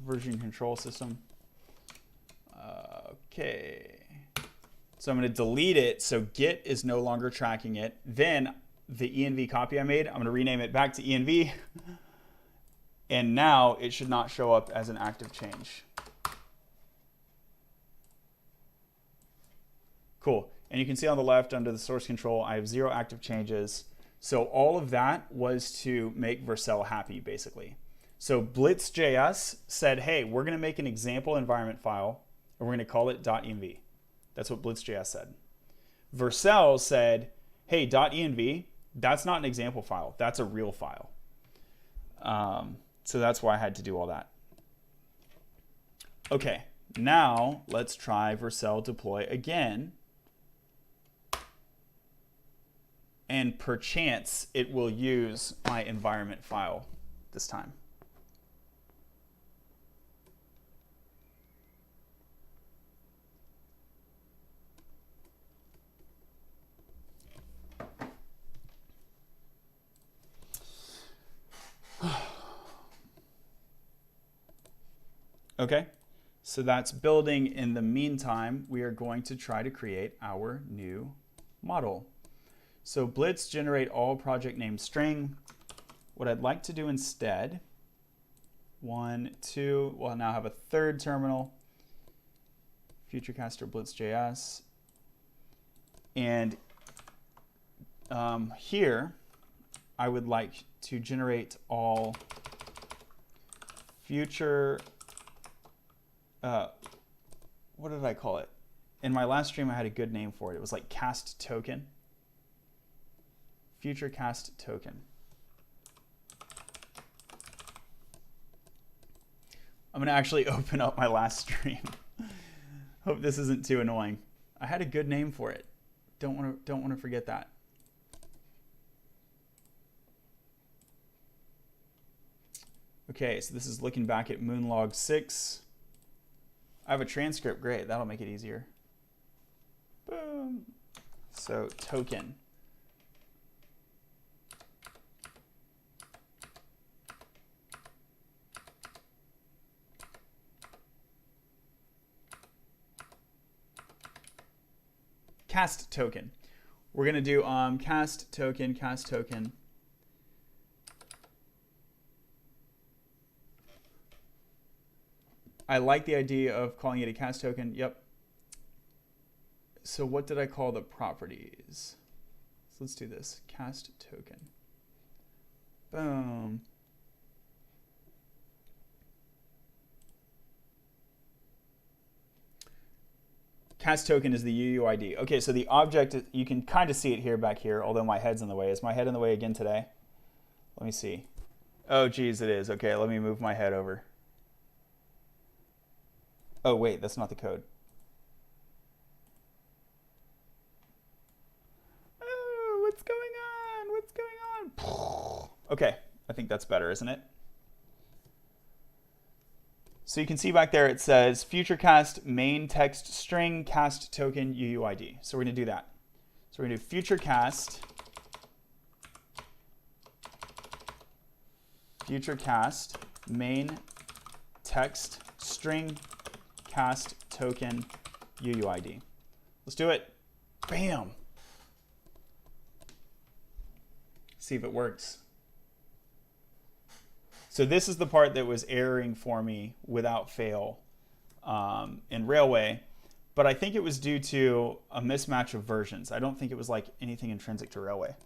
Speaker 1: version control system. Okay. So I'm going to delete it so Git is no longer tracking it. Then the env copy I made, I'm going to rename it back to env. And now it should not show up as an active change. Cool. And you can see on the left under the source control, I have 0 active changes. So all of that was to make Vercel happy, basically. So Blitz.js said, hey, we're going to make an example environment file, and we're going to call it .env. That's what Blitz.js said. Vercel said, hey, .env, that's not an example file. That's a real file. So that's why I had to do all that. Okay, now let's try Vercel deploy again. And perchance it will use my environment file this time. Okay, so that's building. In the meantime, we are going to try to create our new model. So Blitz generate all project name string. What I'd like to do instead, 1, 2, we'll now have a third terminal, Futurecaster Blitz.js. And here, I would like to generate all future, what did I call it? In my last stream, I had a good name for it. It was like cast token. Futurecast token. I'm going to actually open up my last stream. Hope this isn't too annoying. I had a good name for it. Don't want to forget that. Okay, so this is looking back at Moonlog 6. I have a transcript. Great, that'll make it easier. Boom. So token. Cast token. We're going to do cast token, cast token. I like the idea of calling it a cast token. Yep. So what did I call the properties? So let's do this. Cast token. Boom. Cast token is the UUID. Okay, so the object, you can kind of see it here back here, although my head's in the way. Is my head in the way again today? Let me see. Oh, geez, it is. Okay, let me move my head over. Oh, wait, that's not the code. Oh, what's going on? What's going on? Okay, I think that's better, isn't it? So you can see back there it says Futurecast main text string cast token UUID. So we're going to do that. So we're going to do Futurecast main text string cast token UUID. Let's do it. Bam. See if it works. So this is the part that was erroring for me without fail in Railway, but I think it was due to a mismatch of versions. I don't think it was like anything intrinsic to Railway.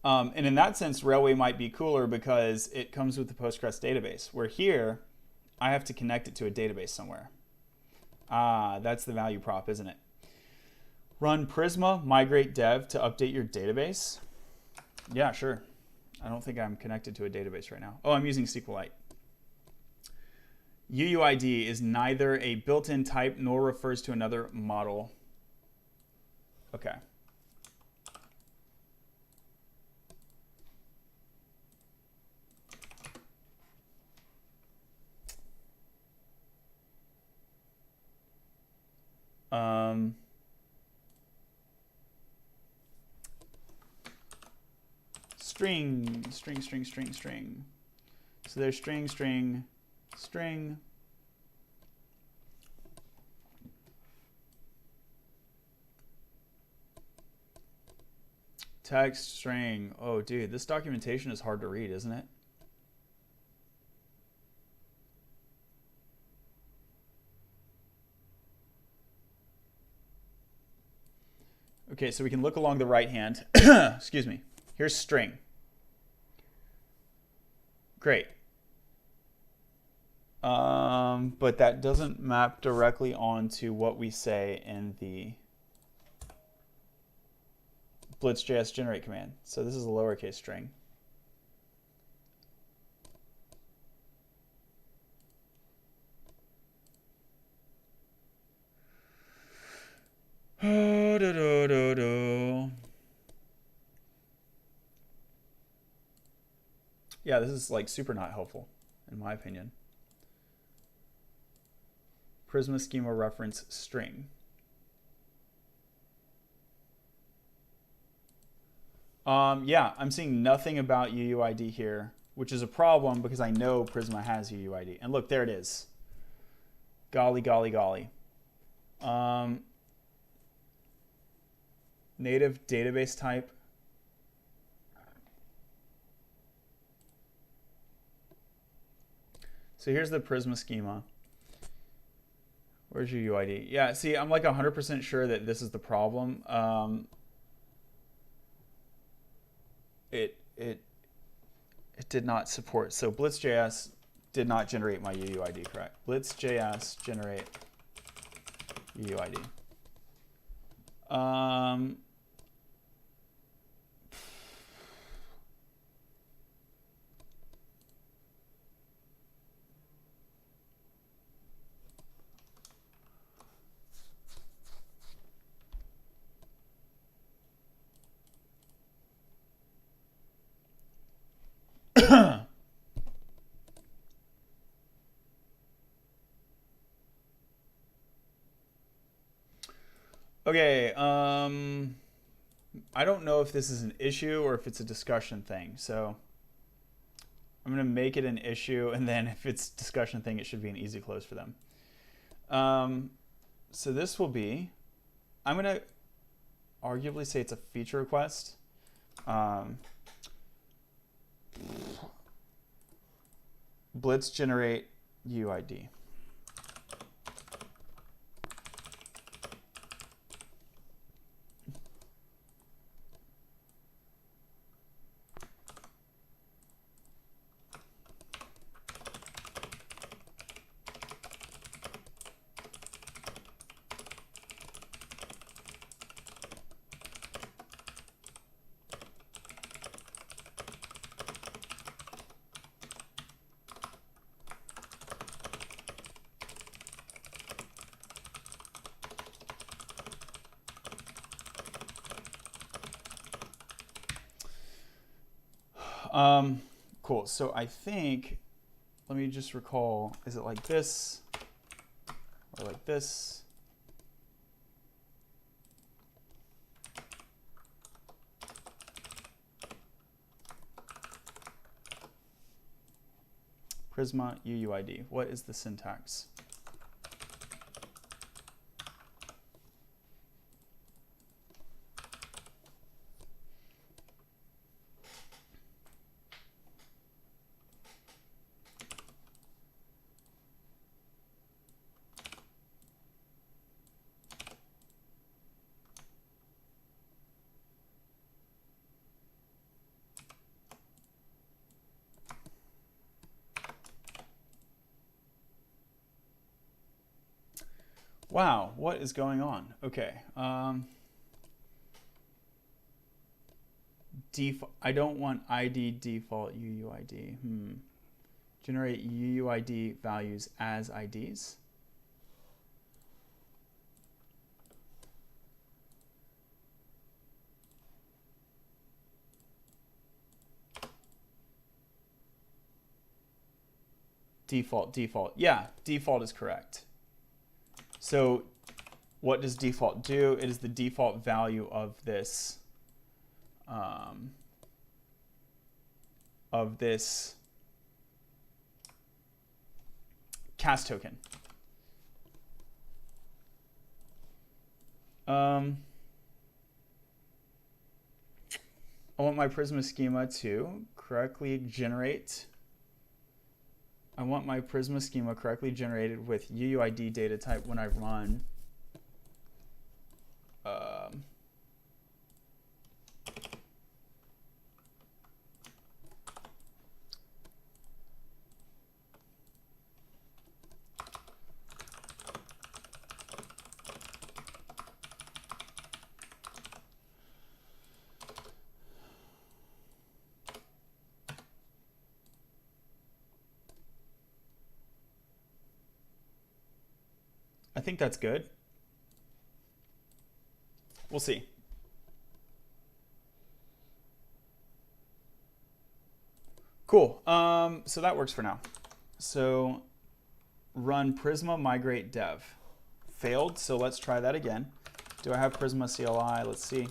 Speaker 1: And in that sense, Railway might be cooler because it comes with the Postgres database, where here I have to connect it to a database somewhere. Ah, that's the value prop, isn't it? Run Prisma migrate dev to update your database. Yeah, sure. I don't think I'm connected to a database right now. Oh, I'm using SQLite. UUID is neither a built-in type nor refers to another model. Okay. String. So there's string. Text string. Oh, dude, this documentation is hard to read, isn't it? Okay, so we can look along the right hand. Excuse me. Here's string. Great. But that doesn't map directly onto what we say in the Blitz.js generate command. So this is a lowercase string. Yeah, this is like super not helpful, in my opinion. Prisma schema reference string. Yeah, I'm seeing nothing about UUID here, which is a problem because I know Prisma has UUID. And look, there it is. Golly, golly, golly. Native database type. So here's the Prisma schema. Where's UUID? Yeah, see, I'm like 100% sure that this is the problem. It did not support. So Blitz.js did not generate my UUID, correct? Blitz.js generate UUID. Okay, I don't know if this is an issue or if it's a discussion thing. So I'm going to make it an issue, and then if it's a discussion thing, it should be an easy close for them. So this will be, I'm going to arguably say it's a feature request. Blitz generate UID. Cool. So I think, let me just recall, is it like this or like this? Prisma UUID. What is the syntax? Wow, what is going on? Okay. I don't want ID default UUID. Generate UUID values as IDs. Default. Yeah, default is correct. So what does default do? It is the default value of this cast token. I want my Prisma schema to correctly generate. I want my Prisma schema correctly generated with UUID data type when I run I think that's good. We'll see. Cool. So that works for now. So run Prisma migrate dev. Failed, so let's try that again. Do I have Prisma CLI? Let's see.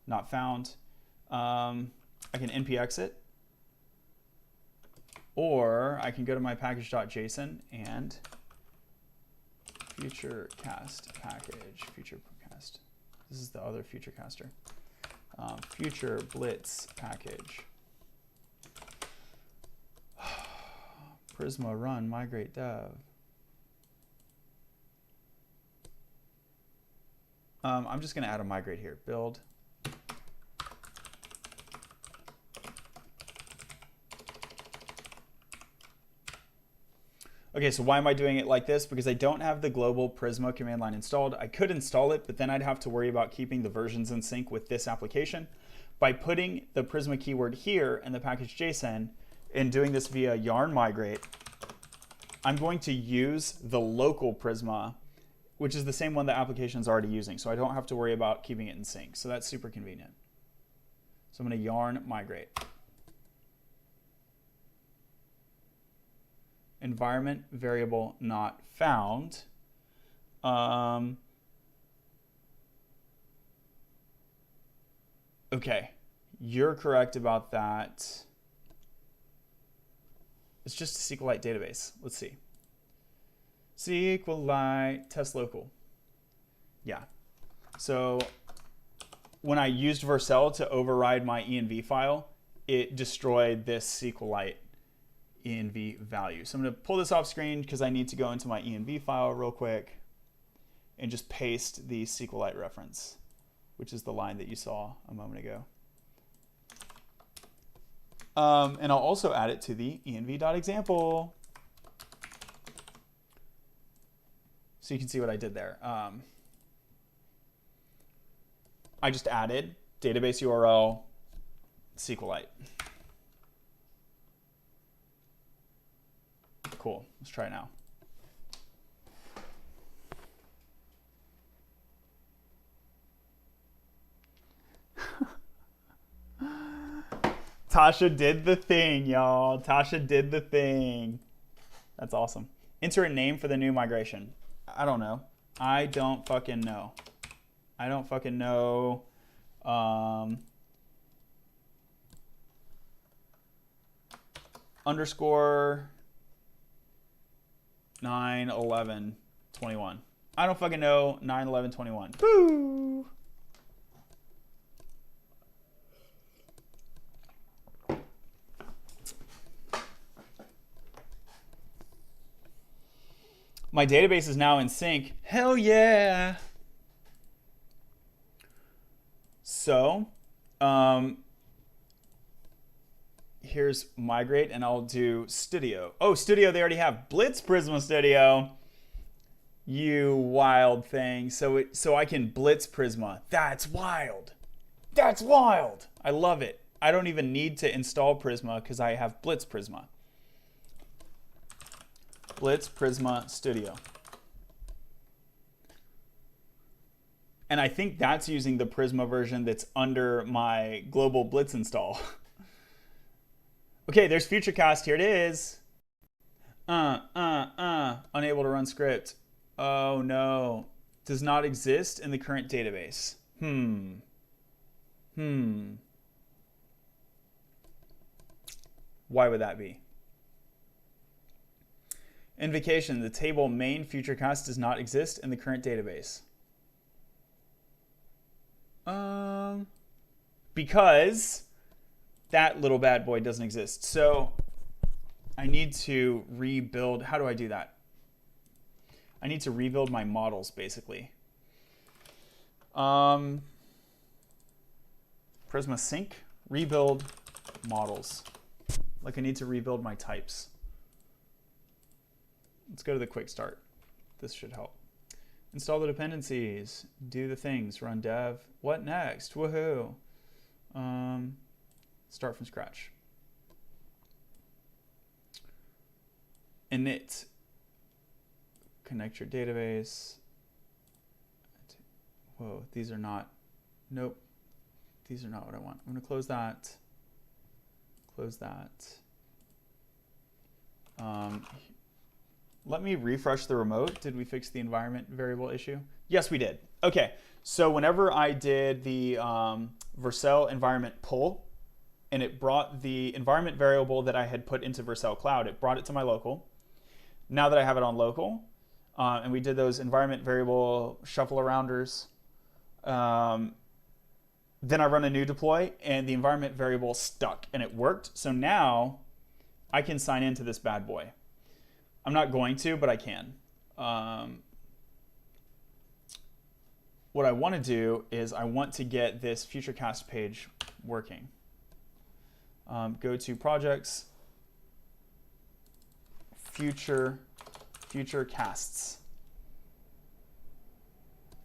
Speaker 1: Not found. I can npx it. Or I can go to my package.json and Futurecast package. Futurecast. This is the other Futurecaster. Future Blitz package. Prisma run migrate dev. I'm just going to add a migrate here. Build. Okay, so why am I doing it like this? Because I don't have the global Prisma command line installed. I could install it, but then I'd have to worry about keeping the versions in sync with this application. By putting the Prisma keyword here in the package.json and doing this via yarn migrate, I'm going to use the local Prisma, which is the same one the application is already using. So I don't have to worry about keeping it in sync. So that's super convenient. So I'm going to yarn migrate. Environment variable not found. Okay, you're correct about that. It's just a SQLite database. Let's see. SQLite test local. Yeah. So when I used Vercel to override my env file, it destroyed this SQLite env value. So I'm going to pull this off screen because I need to go into my env file real quick and just paste the SQLite reference, which is the line that you saw a moment ago. And I'll also add it to the env.example. So you can see what I did there. I just added database URL SQLite. Cool, let's try it now. Tasha did the thing, y'all. Tasha did the thing. That's awesome. Enter a name for the new migration. I don't know. I don't fucking know. I don't fucking know. Underscore 9/11/21. I don't fucking know 9/11/21. Boo! My database is now in sync. Hell yeah! So, here's migrate, and I'll do Studio. Oh, Studio, they already have Blitz Prisma Studio. You wild thing. So I can Blitz Prisma. That's wild. That's wild. I love it. I don't even need to install Prisma because I have Blitz Prisma. Blitz Prisma Studio. And I think that's using the Prisma version that's under my global Blitz install. Okay, there's Futurecast. Here it is. Unable to run script. Oh no. Does not exist in the current database. Why would that be? Invocation, the table main Futurecast does not exist in the current database. Because that little bad boy doesn't exist. So I need to rebuild. How do I do that? I need to rebuild my models, basically. Prisma sync, rebuild models. Like I need to rebuild my types. Let's go to the quick start. This should help. Install the dependencies, do the things, run dev. What next? Woohoo. Start from scratch. Init connect your database. Whoa, these are not, nope. These are not what I want. I'm gonna close that. Close that. Let me refresh the remote. Did we fix the environment variable issue? Yes, we did. Okay, so whenever I did the Vercel environment pull, and it brought the environment variable that I had put into Vercel Cloud, it brought it to my local. Now that I have it on local, and we did those environment variable shuffle arounders, then I run a new deploy, and the environment variable stuck, and it worked. So now I can sign into this bad boy. I'm not going to, but I can. What I want to do is I want to get this Futurecast page working. Go to projects, Futurecasts.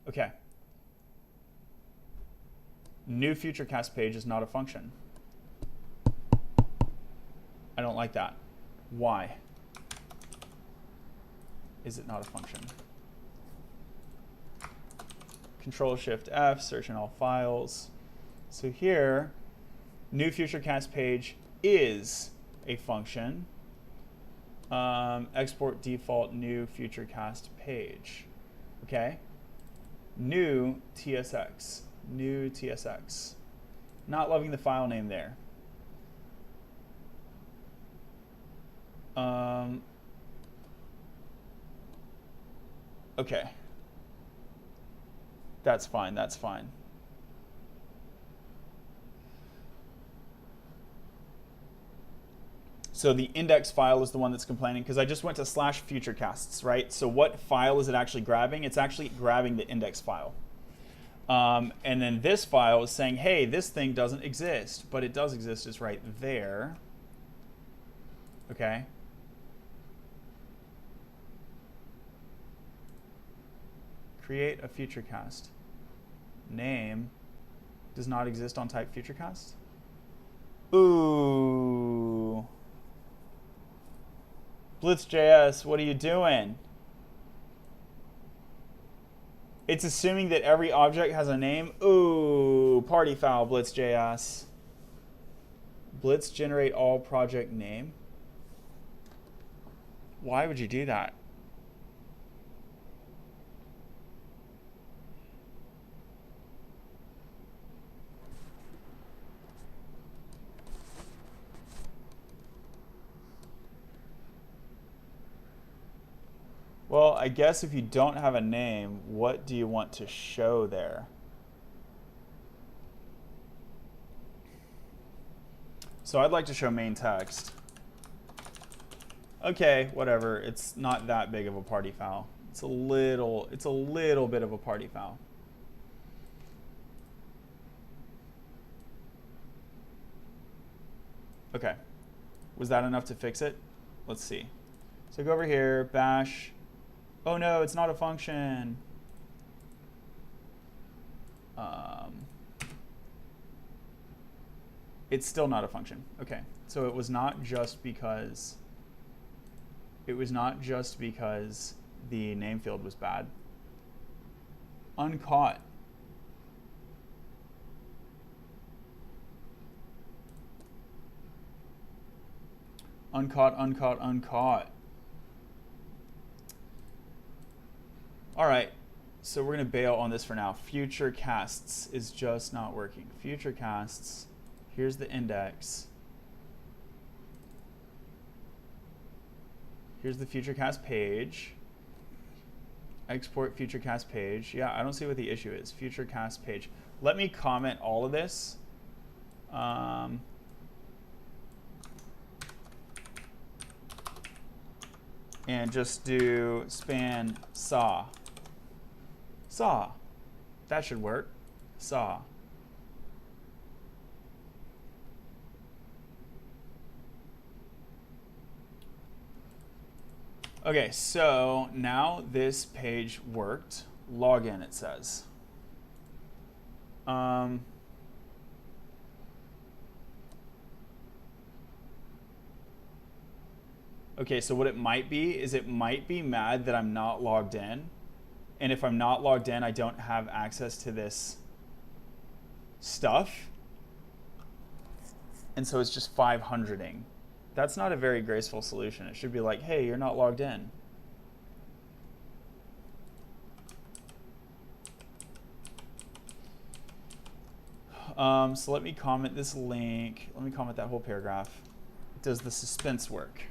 Speaker 1: Okay. New Futurecast page is not a function. I don't like that. Why is it not a function? Control-Shift-F, search in all files. So here, new Futurecast page is a function. Export default new Futurecast page. Okay. New TSX. New TSX. Not loving the file name there. Okay. That's fine, that's fine. So the index file is the one that's complaining because I just went to /futurecasts, right? So what file is it actually grabbing? It's actually grabbing the index file. And then this file is saying, hey, this thing doesn't exist, but it does exist. It's right there. Okay. Create a Futurecast. Name does not exist on type Futurecast. Ooh. Blitz.js, what are you doing? It's assuming that every object has a name. Ooh, party foul, Blitz.js. Blitz generate all project name. Why would you do that? Well, I guess if you don't have a name, what do you want to show there? So I'd like to show main text. Okay, whatever. It's not that big of a party foul. It's a little bit of a party foul. Okay. Was that enough to fix it? Let's see. So go over here, bash. Oh no, it's not a function. It's still not a function. Okay, so it was not just because the name field was bad. Uncaught. Uncaught. All right, so we're gonna bail on this for now. Futurecasts is just not working. Futurecasts, here's the index. Here's the Futurecast page. Export Futurecast page. Yeah, I don't see what the issue is. Futurecast page. Let me comment all of this. And just do span saw. Saw. That should work. Saw. Okay, so now this page worked. Login, it says. Okay, so what it might be is it might be mad that I'm not logged in. And if I'm not logged in, I don't have access to this stuff. And so it's just 500ing. That's not a very graceful solution. It should be like, hey, you're not logged in. So let me comment this link. Let me comment that whole paragraph. Does the suspense work?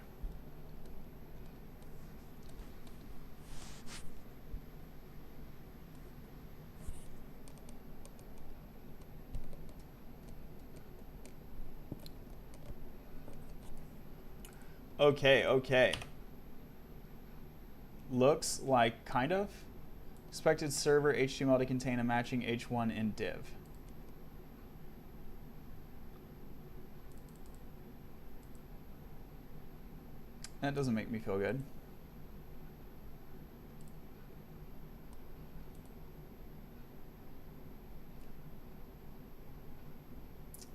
Speaker 1: Okay, okay. Looks like kind of. Expected server HTML to contain a matching h1 in div. That doesn't make me feel good.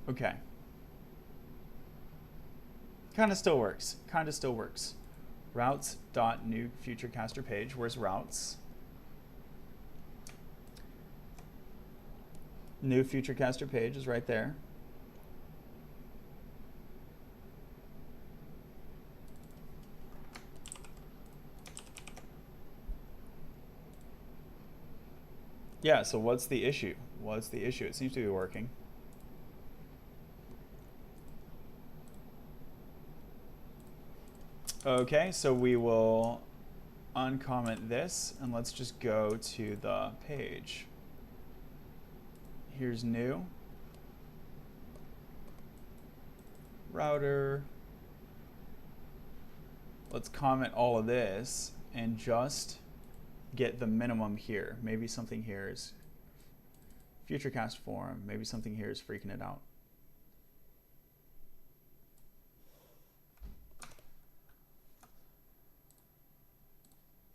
Speaker 1: Okay. Kind of still works. Kind of still works. Routes.new Futurecaster page. Where's routes? New Futurecaster page is right there. Yeah, so what's the issue? What's the issue? It seems to be working. Okay, so we will uncomment this and let's just go to the page. Here's new. Router. Let's comment all of this and just get the minimum here. Maybe something here is Futurecast form. Maybe something here is freaking it out.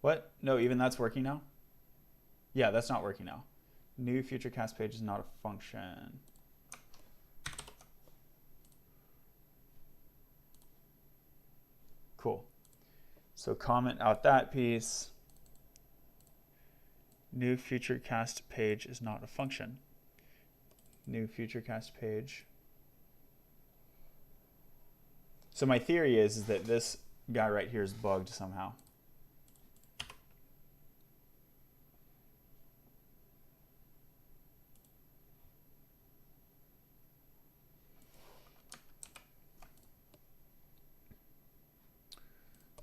Speaker 1: What? No, even that's working now? Yeah, that's not working now. New Futurecast page is not a function. Cool. So comment out that piece. New Futurecast page is not a function. New Futurecast page. So my theory is that this guy right here is bugged somehow.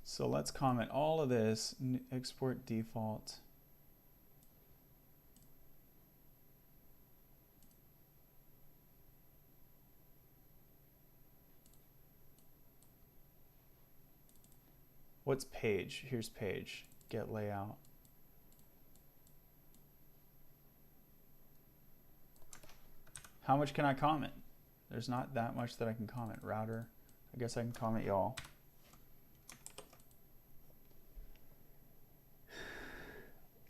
Speaker 1: So let's comment all of this, export default. What's page? Here's page, get layout. How much can I comment? There's not that much that I can comment. Router, I guess I can comment y'all.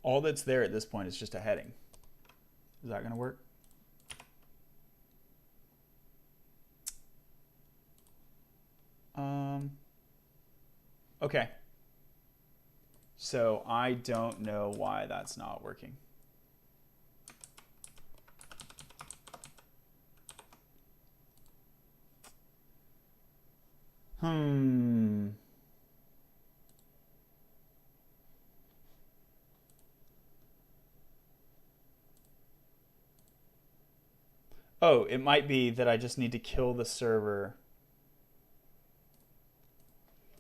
Speaker 1: All that's there at this point is just a heading. Is that going to work? Okay. So I don't know why that's not working. Oh, it might be that I just need to kill the server.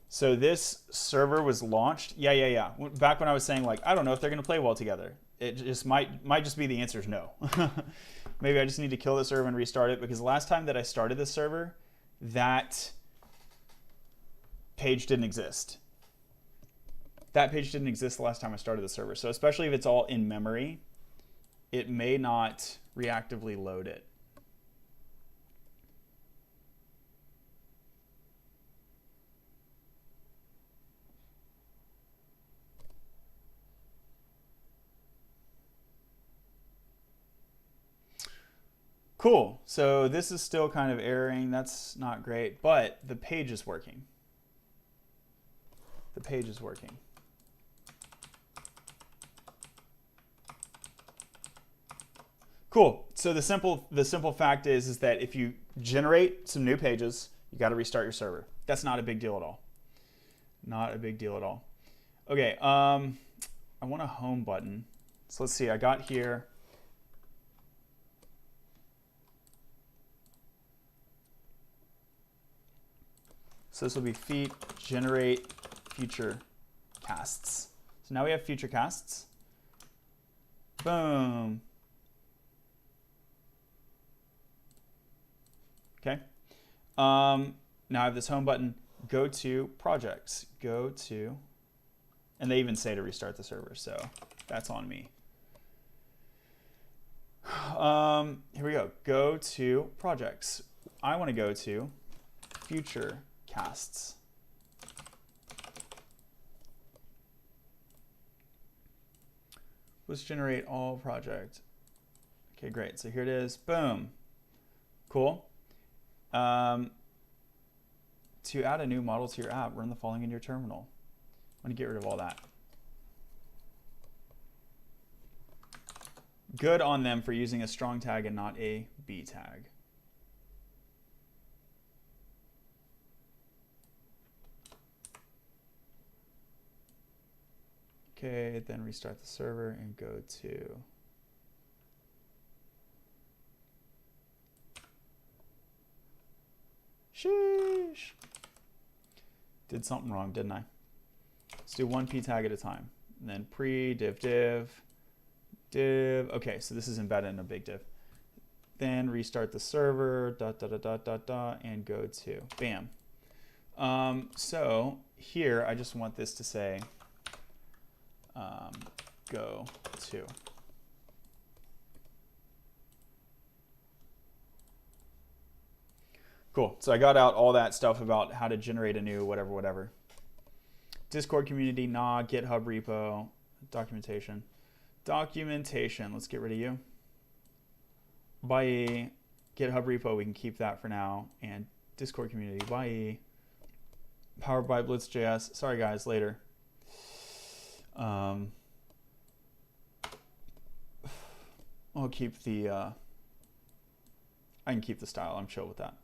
Speaker 1: So this server was launched. Yeah. Back when I was saying like, I don't know if they're going to play well together. It just might just be the answer is no. Maybe I just need to kill the server and restart it, because last time that I started this server, that page didn't exist. That page didn't exist the last time I started the server. So especially if it's all in memory, it may not reactively load it. Cool. So this is still kind of erroring. That's not great, but the page is working. the page is working. Cool. So the simple fact is that if you generate some new pages, you got to restart your server. That's not a big deal at all. Not a big deal at all. Okay. I want a home button. So let's see. I got here. So this will be feat generate future casts. So now we have future casts. Boom. Okay. Now I have this home button. Go to projects. Go to, and they even say to restart the server, so that's on me. Here we go. Go to projects. I want to go to Futurecasts. Let's generate all project. Okay, great. So here it is. Boom. Cool. To add a new model to your app, run the following in your terminal. I'm going to get rid of all that. Good on them for using a strong tag and not a B tag. Okay, then restart the server and go to sheesh. Did something wrong, didn't I? Let's do one p tag at a time. And then pre div div div. Okay, so this is embedded in a big div. Then restart the server, and go to bam. So here I just want this to say go to. Cool. So I got out all that stuff about how to generate a new whatever. Discord community, nah, GitHub repo, documentation. Documentation, let's get rid of you. Bye. GitHub repo, we can keep that for now. And Discord community, bye. Powered by Blitz.js. Sorry guys, later. I'll keep the, I can keep the style, I'm chill with that.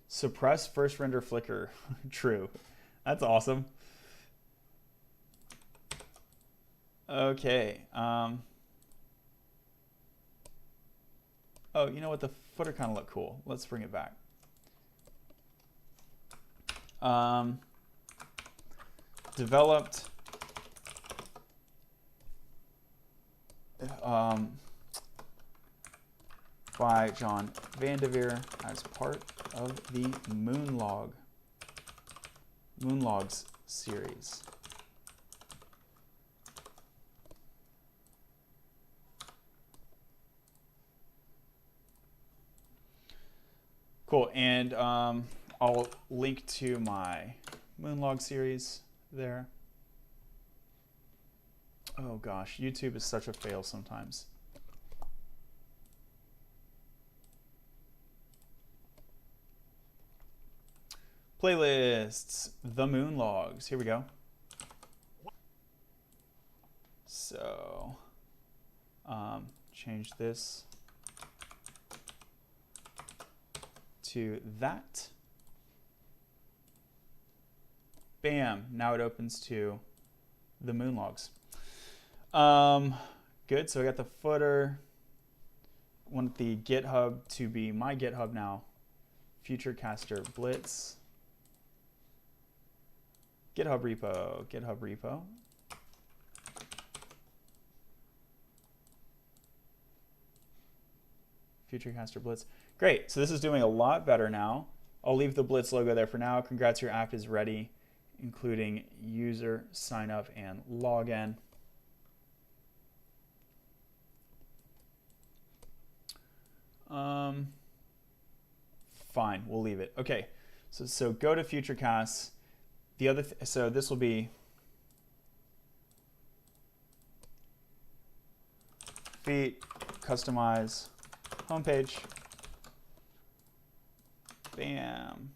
Speaker 1: Suppress first render flicker. True. That's awesome. Okay. Oh, you know what? The footer kind of looked cool. Let's bring it back. Developed by John Vanderveer as part of the Moonlogs series. Cool, and I'll link to my Moonlog series there. Oh gosh, YouTube is such a fail sometimes. Playlists, the Moonlogs. Here we go. So, change this to that. Bam, now it opens to the Moonlogs. Good, so I got the footer. Want the GitHub to be my GitHub now. Futurecaster Blitz. GitHub repo. Futurecaster Blitz. Great, so this is doing a lot better now. I'll leave the Blitz logo there for now. Congrats, your app is ready, including user sign up and login. Fine, we'll leave it. Okay, so go to Futurecast. The other, so this will be feat, customize, homepage. Bam,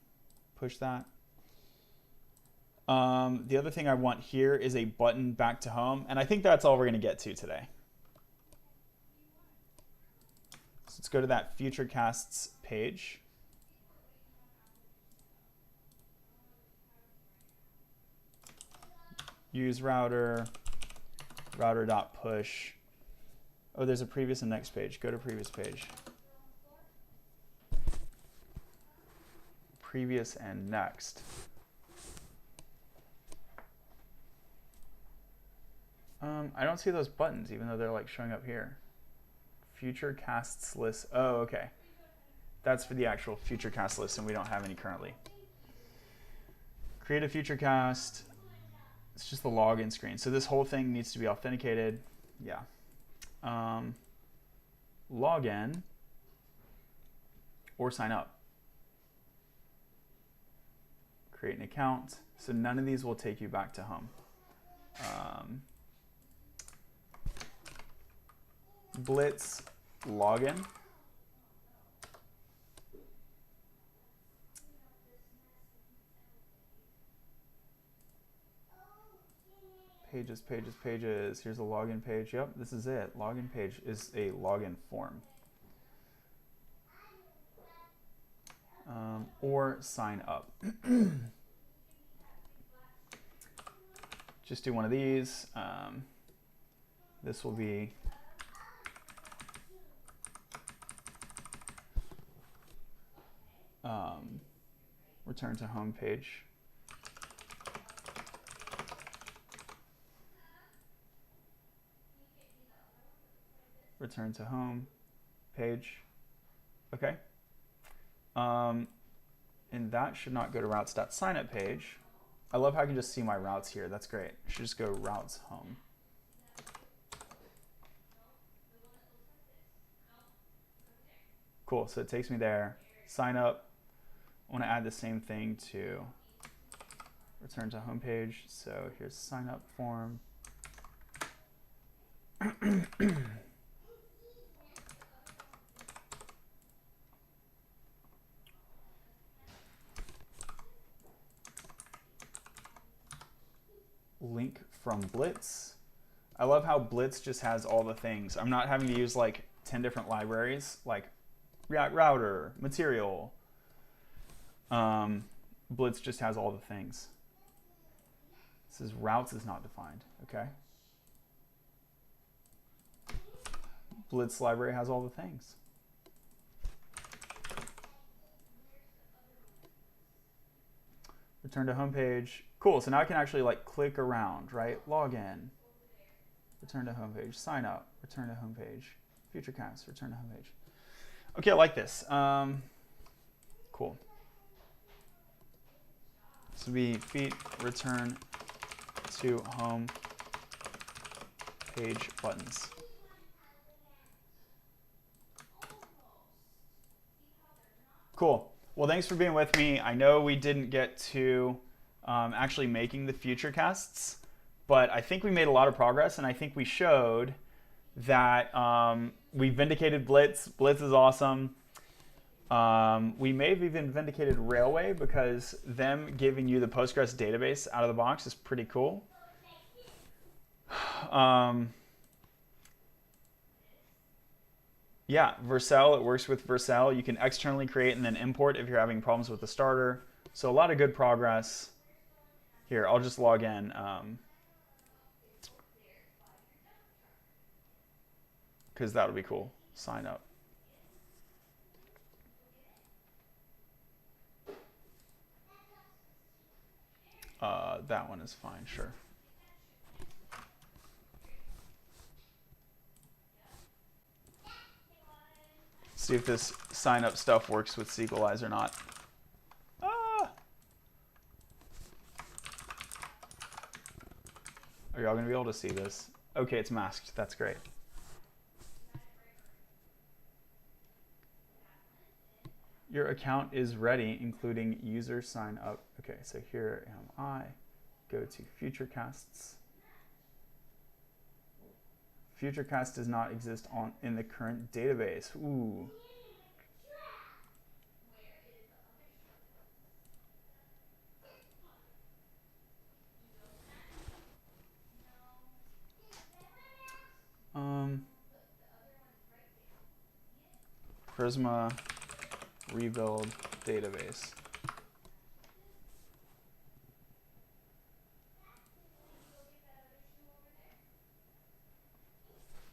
Speaker 1: push that. The other thing I want here is a button back to home, and I think that's all we're going to get to today. So let's go to that Futurecasts page. Use router, router.push. Oh, there's a previous and next page. Go to previous page. Previous and next. I don't see those buttons, even though they're like showing up here. Futurecasts list. Oh, okay. That's for the actual Futurecast list, and we don't have any currently. Create a Futurecast. It's just the login screen. So this whole thing needs to be authenticated. Yeah. Login or sign up. Create an account. So none of these will take you back to home. Blitz login. Pages, pages, pages. Here's a login page. Yep, this is it. Login page is a login form. Or sign up. Just do one of these. This will be return to home page. Return to home page. Okay. And that should not go to routes.signup page. I love how I can just see my routes here. That's great. I should just go routes home. Cool. So it takes me there. Sign up. I want to add the same thing to return to home page. So here's sign up form. Link from Blitz. I love how Blitz just has all the things. I'm not having to use like 10 different libraries like React Router, Material. Blitz just has all the things. This is routes is not defined. Okay. Blitz library has all the things. Return to home page. Cool. So now I can actually like click around, right? Login. Return to home page. Sign up. Return to home page. Futurecast. Return to home page. Okay, I like this. Cool. This would be feet return to home page buttons. Cool. Well, thanks for being with me. I know we didn't get to actually making the Futurecasts, but I think we made a lot of progress, and I think we showed that we vindicated Blitz. Blitz is awesome. We may have even vindicated Railway because them giving you the Postgres database out of the box is pretty cool. Yeah, Vercel, it works with Vercel. You can externally create and then import if you're having problems with the starter. So a lot of good progress. Here, I'll just log in. Because that'll be cool. Sign up. That one is fine, sure. See if this sign up stuff works with Sequelize or not. Ah! Are y'all gonna be able to see this? Okay, it's masked. That's great. Your account is ready, including user sign up. Okay, so here am I. Go to Futurecasts. Futurecast does not exist in the current database. Ooh. Prisma rebuild database.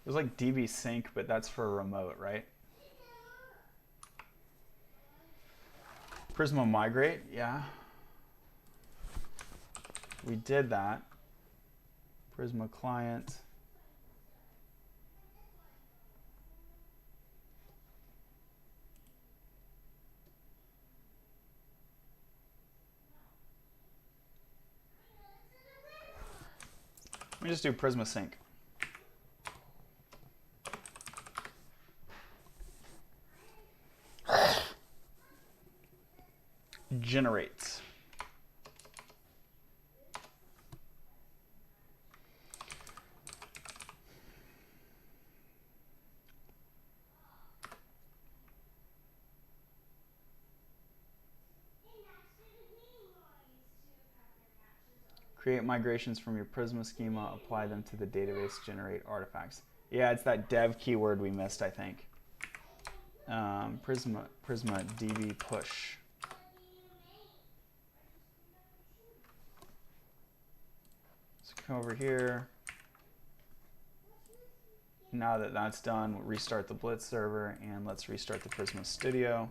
Speaker 1: There's like DB sync, but that's for a remote, right? Prisma migrate, yeah. We did that. Prisma client. Let me just do Prisma sync. Generates. Create migrations from your Prisma schema, apply them to the database, generate artifacts. Yeah, it's that dev keyword we missed, I think. Prisma DB push. So come over here. Now that that's done, we'll restart the Blitz server and let's restart the Prisma Studio.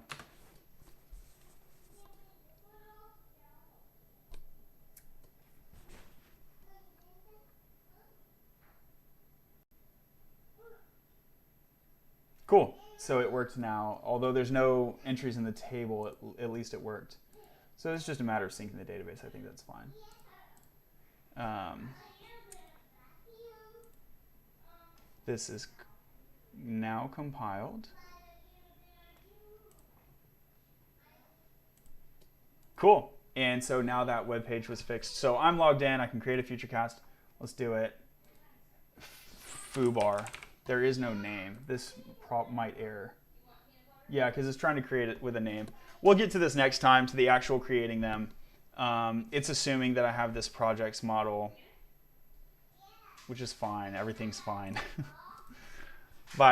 Speaker 1: Cool. So it worked now. Although there's no entries in the table, at least it worked. So it's just a matter of syncing the database. I think that's fine. This is now compiled. Cool. And so now that web page was fixed. So I'm logged in. I can create a Futurecast. Let's do it. Foobar. There is no name. This prop might error. Yeah, because it's trying to create it with a name. We'll get to this next time, to the actual creating them. It's assuming that I have this projects model, which is fine. Everything's fine. Bye.